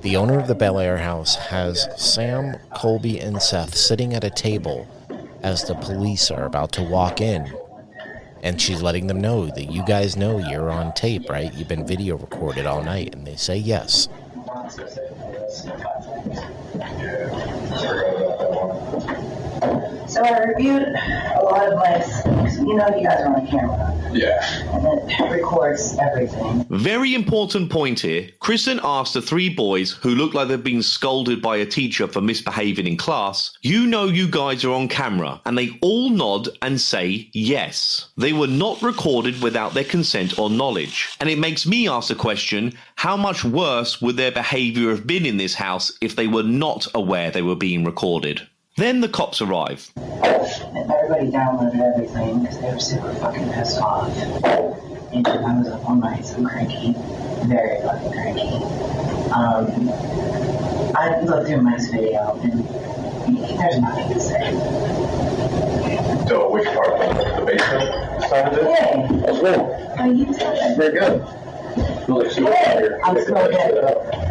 C: the owner of the Bel Air house has Sam, Colby, and Seth sitting at a table as the police are about to walk in. And she's letting them know that you guys know you're on tape, right? You've been video recorded all night. And they say yes.
M: So I reviewed a lot of my, you know, you guys are on camera.
J: Yeah.
M: And it records everything.
K: Very important point here. Kristen asked the three boys who look like they've been scolded by a teacher for misbehaving in class, you know you guys are on camera, and they all nod and say yes. They were not recorded without their consent or knowledge. And it makes me ask the question, how much worse would their behavior have been in this house if they were not aware they were being recorded? Then the cops arrive.
M: And everybody downloaded everything because they were super fucking pissed off. And I was up all night, so cranky. Very fucking cranky. I looked through Mike's video and there's nothing to say.
J: So which part? The basement side of it?
M: Hey!
J: That's good.
M: How you doing?
J: Very good.
M: Hey, I'm still good.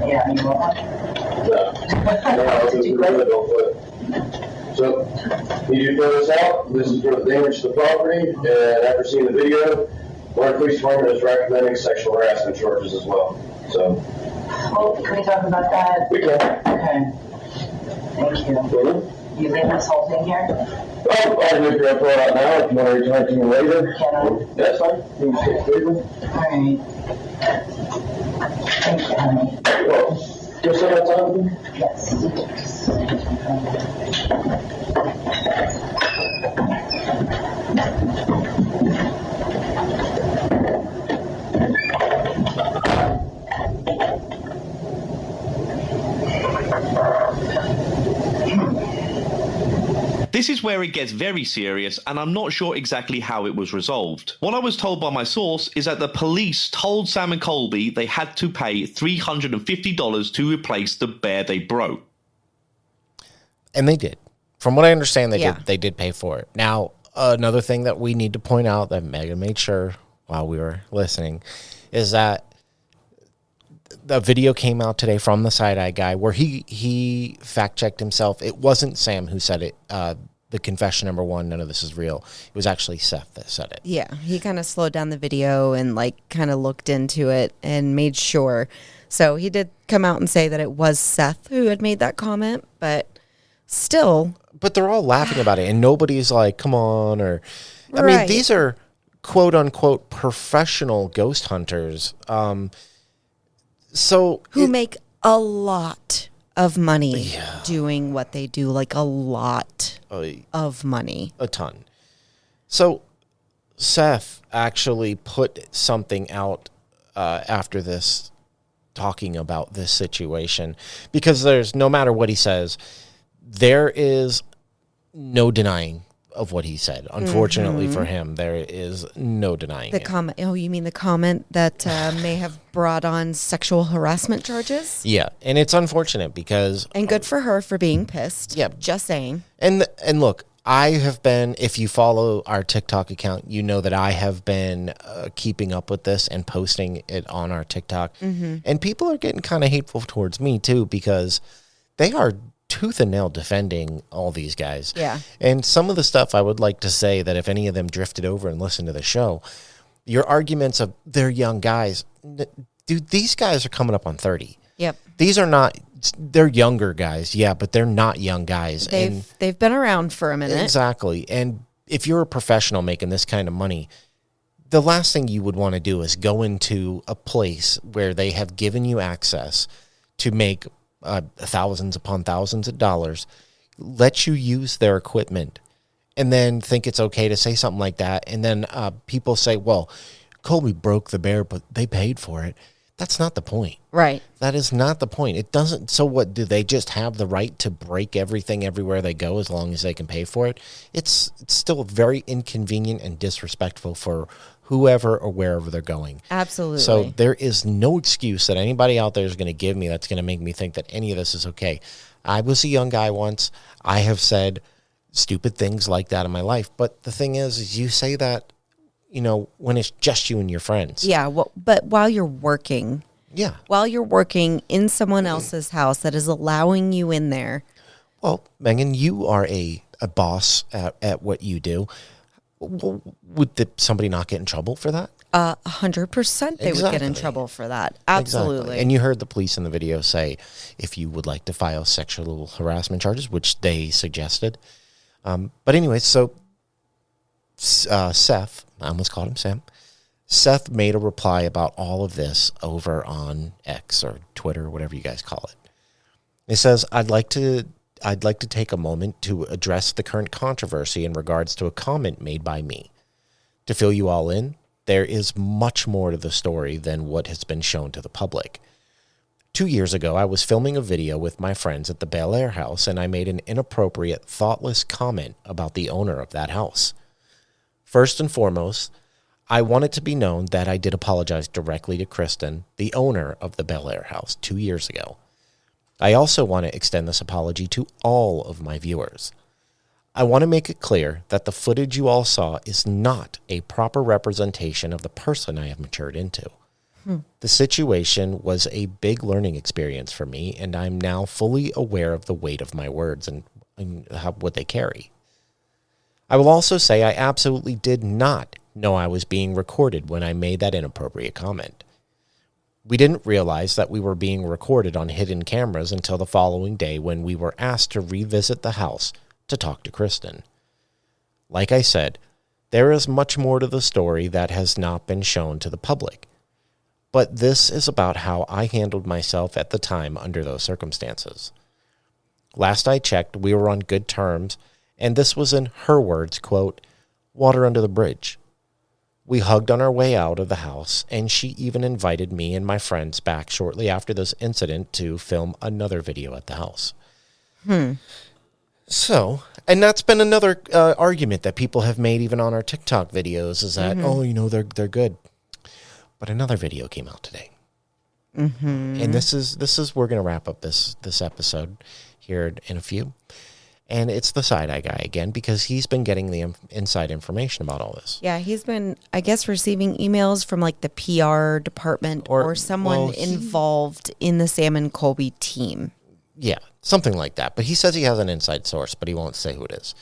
M: Yeah, you want one?
J: Did you grab So, need you to fill this out. This is for the damage to the property, and after seeing the video, our police department is recommending sexual harassment charges as well. So,
M: well, can we talk about that?
J: we can.
M: Okay. Thank you.
J: Mm-hmm.
M: You leave this whole thing here?
J: Oh, I can throw it out now if you want to return it to me later.
M: Can I?
J: That's fine. You can skip it later.
M: Alright. Thank you, honey.
J: Well, you still got time with me?
M: Yes.
K: This is where it gets very serious, and I'm not sure exactly how it was resolved. What I was told by my source is that the police told Sam and Colby they had to pay $350 to replace the bear they broke.
C: And they did. From what I understand,
B: Yeah.
C: they did pay for it. Now, another thing that we need to point out that Megan made sure while we were listening is that the video came out today from the side-eye guy where he fact-checked himself. It wasn't Sam who said it. The confession number one, none of this is real. It was actually Seth that said it.
B: Yeah, he kind of slowed down the video and like kind of looked into it and made sure. So he did come out and say that it was Seth who had made that comment, but still.
C: But they're all laughing about it, and nobody's like, come on, or... I mean, these are quote-unquote professional ghost hunters. Who
B: make a lot of money doing what they do, like a lot of money.
C: A ton. So Seth actually put something out after this, talking about this situation, because there's, no matter what he says, there is no denying of what he said. Unfortunately for him, there is no denying
B: the comment. Oh, you mean the comment that may have brought on sexual harassment charges?
C: Yeah, and it's unfortunate because...
B: And good for her for being pissed.
C: Yeah.
B: Just saying.
C: And look, I have been, if you follow our TikTok account, you know that I have been keeping up with this and posting it on our TikTok.
B: Mm-hmm.
C: And people are getting kind of hateful towards me too, because they are tooth and nail defending all these guys.
B: Yeah.
C: And some of the stuff I would like to say that if any of them drifted over and listened to the show, your arguments of they're young guys, dude, these guys are coming up on 30.
B: Yep.
C: These are not, they're younger guys, yeah, but they're not young guys.
B: They've been around for a minute.
C: Exactly. And if you're a professional making this kind of money, the last thing you would want to do is go into a place where they have given you access to make thousands upon thousands of dollars, let you use their equipment, and then think it's okay to say something like that. And then people say, well, Colby broke the bear, but they paid for it. That's not the point.
B: Right.
C: That is not the point. It doesn't. So what, do they just have the right to break everything everywhere they go as long as they can pay for it? It's still very inconvenient and disrespectful for whoever or wherever they're going.
B: Absolutely.
C: So there is no excuse that anybody out there is going to give me that's going to make me think that any of this is okay. I was a young guy once. I have said stupid things like that in my life. But the thing is you say that, you know, when it's just you and your friends.
B: Yeah, well, but while you're working.
C: Yeah.
B: While you're working in someone else's house that is allowing you in there.
C: Well, Megan, you are a boss at what you do. Would somebody not get in trouble for that?
B: 100% they would get in trouble for that. Absolutely.
C: Exactly. And you heard the police in the video say, if you would like to file sexual harassment charges, which they suggested. But anyway, so Seth, I almost called him Sam. Seth made a reply about all of this over on X or Twitter, whatever you guys call it. It says, I'd like to take a moment to address the current controversy in regards to a comment made by me. To fill you all in, there is much more to the story than what has been shown to the public. 2 years ago, I was filming a video with my friends at the Bel Air house, and I made an inappropriate, thoughtless comment about the owner of that house. First and foremost, I want it to be known that I did apologize directly to Kristen, the owner of the Bel Air house, 2 years ago. I also want to extend this apology to all of my viewers. I want to make it clear that the footage you all saw is not a proper representation of the person I have matured into. The situation was a big learning experience for me, and I'm now fully aware of the weight of my words and what they carry. I will also say I absolutely did not know I was being recorded when I made that inappropriate comment. We didn't realize that we were being recorded on hidden cameras until the following day when we were asked to revisit the house to talk to Kristen. Like I said, there is much more to the story that has not been shown to the public. But this is about how I handled myself at the time under those circumstances. Last I checked, we were on good terms, and this was in her words, quote, water under the bridge. We hugged on our way out of the house, and she even invited me and my friends back shortly after this incident to film another video at the house. So, and that's been another argument that people have made even on our TikTok videos is that, oh, you know, they're good. But another video came out today. And this is we're going to wrap up this episode here in a few. And it's the side-eye guy again, because he's been getting the inside information about all this.
B: Yeah, he's been, I guess, receiving emails from like the PR department or someone involved in the Sam and Colby team.
C: Yeah, something like that. But he says he has an inside source, but he won't say who it is.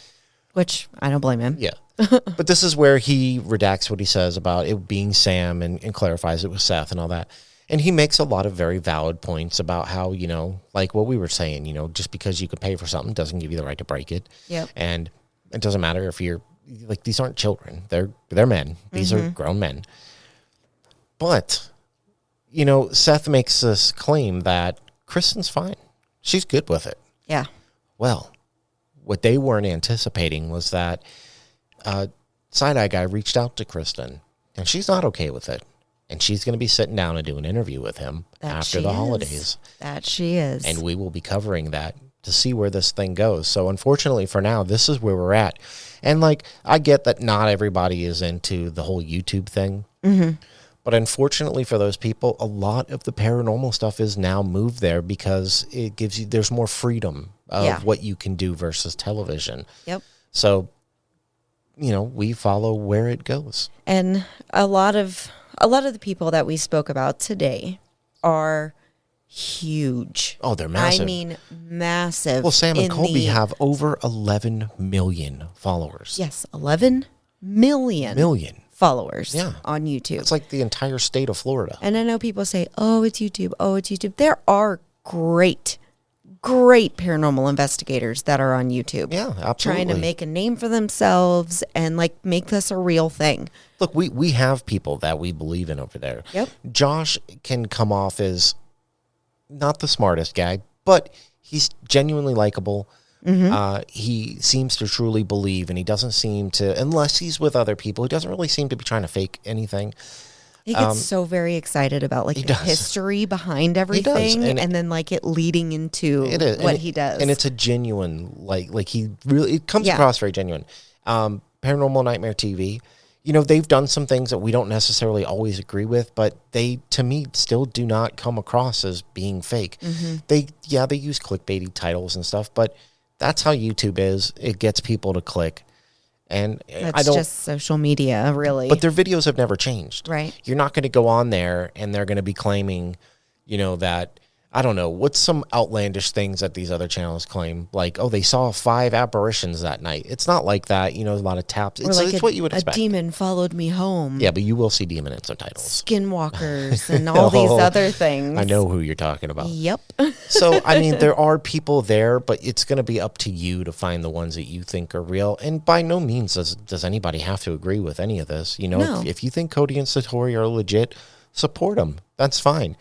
B: Which, I don't blame him.
C: Yeah. But this is where he redacts what he says about it being Sam and clarifies it with Seth and all that. And he makes a lot of very valid points about how, you know, like what we were saying, you know, just because you could pay for something doesn't give you the right to break it.
B: Yep.
C: And it doesn't matter if you're, like, these aren't children. They're men. These are grown men. But, you know, Seth makes this claim that Kristen's fine. She's good with it.
B: Yeah.
C: Well, what they weren't anticipating was that side-eye guy reached out to Kristen, and she's not okay with it. And she's going to be sitting down and do an interview with him after the holidays.
B: That she is.
C: And we will be covering that to see where this thing goes. So unfortunately for now, this is where we're at. And like, I get that not everybody is into the whole YouTube thing. But unfortunately for those people, a lot of the paranormal stuff is now moved there because it gives you, there's more freedom of what you can do versus television.
B: Yep.
C: So, you know, we follow where it goes.
B: And a lot of the people that we spoke about today are huge.
C: Oh, they're massive.
B: I mean, massive.
C: Well, Sam and Colby have over 11 million followers.
B: Yes, 11 million followers on YouTube.
C: It's like the entire state of Florida.
B: And I know people say, oh, it's YouTube. Oh, it's YouTube. There are great paranormal investigators that are on YouTube.
C: Yeah, absolutely.
B: Trying to make a name for themselves and like make this a real thing.
C: Look, we have people that we believe in over there.
B: Yep.
C: Josh can come off as not the smartest guy, but he's genuinely likable. He seems to truly believe, and he doesn't seem to, unless he's with other people, he doesn't really seem to be trying to fake anything.
B: He gets so very excited about like the history behind everything, and then like it leading into what he does.
C: And it's a genuine, like he really, it comes across very genuine. Paranormal Nightmare TV, you know, they've done some things that we don't necessarily always agree with, but they, to me, still do not come across as being fake. They use clickbaity titles and stuff, but that's how YouTube is. It gets people to click. And
B: that's just social media, really.
C: But their videos have never changed.
B: Right.
C: You're not going to go on there and they're going to be claiming, you know, that, I don't know, what's some outlandish things that these other channels claim? Like, oh, they saw 5 apparitions that night. It's not like that. You know, a lot of taps. It's what you would expect.
B: A demon followed me home.
C: Yeah, but you will see demon in some titles.
B: Skinwalkers and all these other things.
C: I know who you're talking about.
B: Yep.
C: So, I mean, there are people there, but it's going to be up to you to find the ones that you think are real. And by no means does anybody have to agree with any of this. You know, if you think Cody and Satori are legit, support them. That's fine.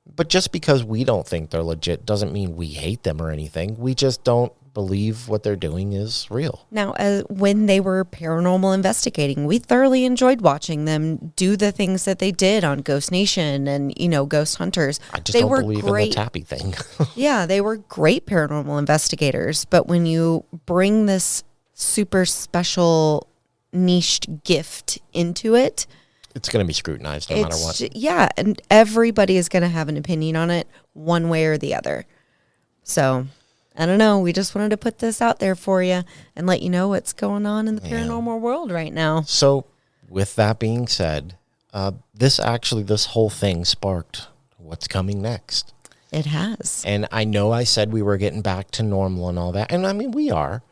C: But just because we don't think they're legit doesn't mean we hate them or anything. We just don't believe what they're doing is real.
B: Now, when they were paranormal investigating, we thoroughly enjoyed watching them do the things that they did on Ghost Nation and, you know, Ghost Hunters.
C: I just don't believe in the tappy thing.
B: Yeah, they were great paranormal investigators. But when you bring this super special niched gift into it,
C: it's going to be scrutinized no matter what.
B: Yeah, and everybody is going to have an opinion on it one way or the other. So, I don't know. We just wanted to put this out there for you and let you know what's going on in the paranormal world right now.
C: So, with that being said, this whole thing sparked what's coming next.
B: It has.
C: And I know I said we were getting back to normal and all that. And I mean, we are.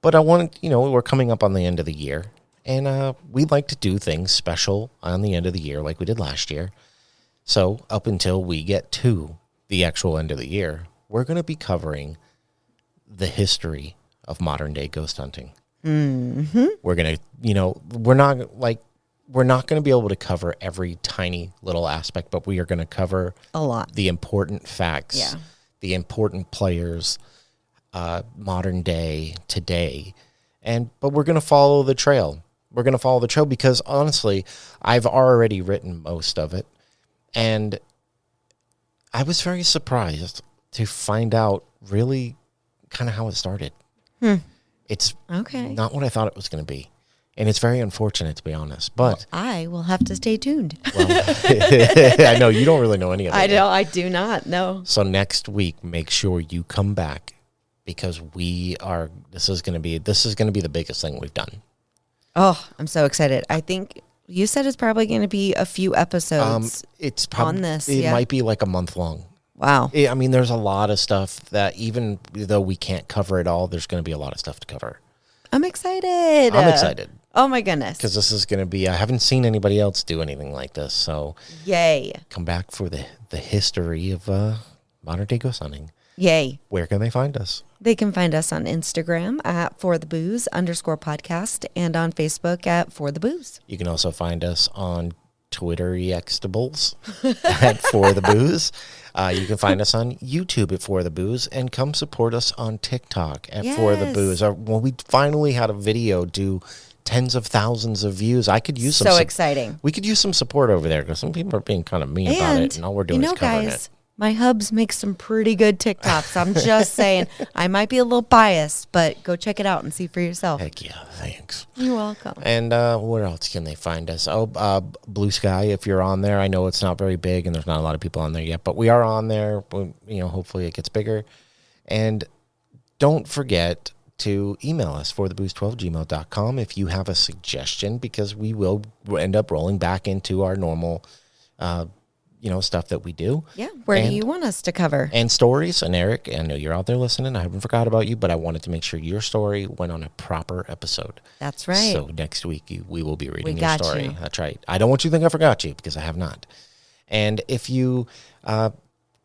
C: But I wanted, you know, we're coming up on the end of the year. And we'd like to do things special on the end of the year like we did last year. So up until we get to the actual end of the year, we're going to be covering the history of modern day ghost hunting.
B: Mm-hmm.
C: We're going to, you know, we're not going to be able to cover every tiny little aspect, but we are going to cover
B: a lot,
C: the important facts, the important players, modern day, today. But we're going to follow the trail. We're going to follow the trail because, honestly, I've already written most of it. And I was very surprised to find out really kind of how it started. It's not what I thought it was going to be. And it's very unfortunate, to be honest. But
B: I will have to stay tuned.
C: Well, I know you don't really know any of it.
B: I do not, no.
C: So next week, make sure you come back because this is going to be the biggest thing we've done.
B: Oh, I'm so excited. I think you said it's probably going to be a few episodes on this.
C: It might be like a month long.
B: Wow.
C: I mean, there's a lot of stuff that even though we can't cover it all, there's going to be a lot of stuff to cover.
B: I'm excited.
C: I'm excited.
B: Oh, my goodness.
C: Because this is going to be, I haven't seen anybody else do anything like this. So
B: yay.
C: Come back for the history of modern day ghost hunting.
B: Yay.
C: Where can they find us?
B: They can find us on Instagram at forthebooze_podcast and on Facebook at forthebooze.
C: You can also find us on Twitter Extables at forthebooze. You can find us on YouTube at forthebooze and come support us on TikTok at forthebooze. When we finally had a video do tens of thousands of views, I could use some
B: exciting.
C: We could use some support over there because some people are being kind of mean about it, and all we're doing is covering it.
B: My hubs make some pretty good TikToks. I'm just saying. I might be a little biased, but go check it out and see for yourself.
C: Heck yeah, thanks.
B: You're welcome.
C: And where else can they find us? Blue Sky, if you're on there. I know it's not very big and there's not a lot of people on there yet, but we are on there. You know, hopefully it gets bigger. And don't forget to email us forthebooze12@gmail.com if you have a suggestion, because we will end up rolling back into our normal stuff that we do.
B: Yeah. Where do you want us to cover?
C: And stories. And Eric, I know you're out there listening. I haven't forgot about you, but I wanted to make sure your story went on a proper episode.
B: That's right.
C: So next week we will be reading your story. That's right. I don't want you to think I forgot you, because I have not. And if you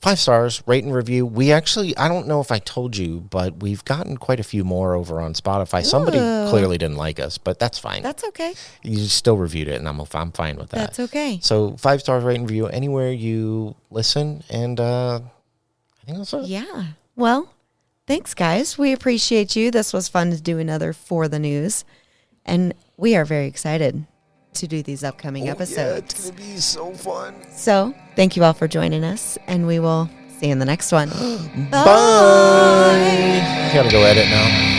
C: 5 stars, rate and review. We actually, I don't know if I told you, but we've gotten quite a few more over on Spotify. Somebody clearly didn't like us, but that's fine.
B: That's okay.
C: You still reviewed it, and I'm fine with that.
B: That's okay.
C: So 5 stars, rate and review anywhere you listen, and I think that's it.
B: Yeah. Well, thanks, guys. We appreciate you. This was fun to do another For the News, and we are very excited to do these upcoming episodes.
C: Yeah, it's going to be so fun.
B: So, thank you all for joining us, and we will see you in the next one.
C: Bye. I got to go edit now.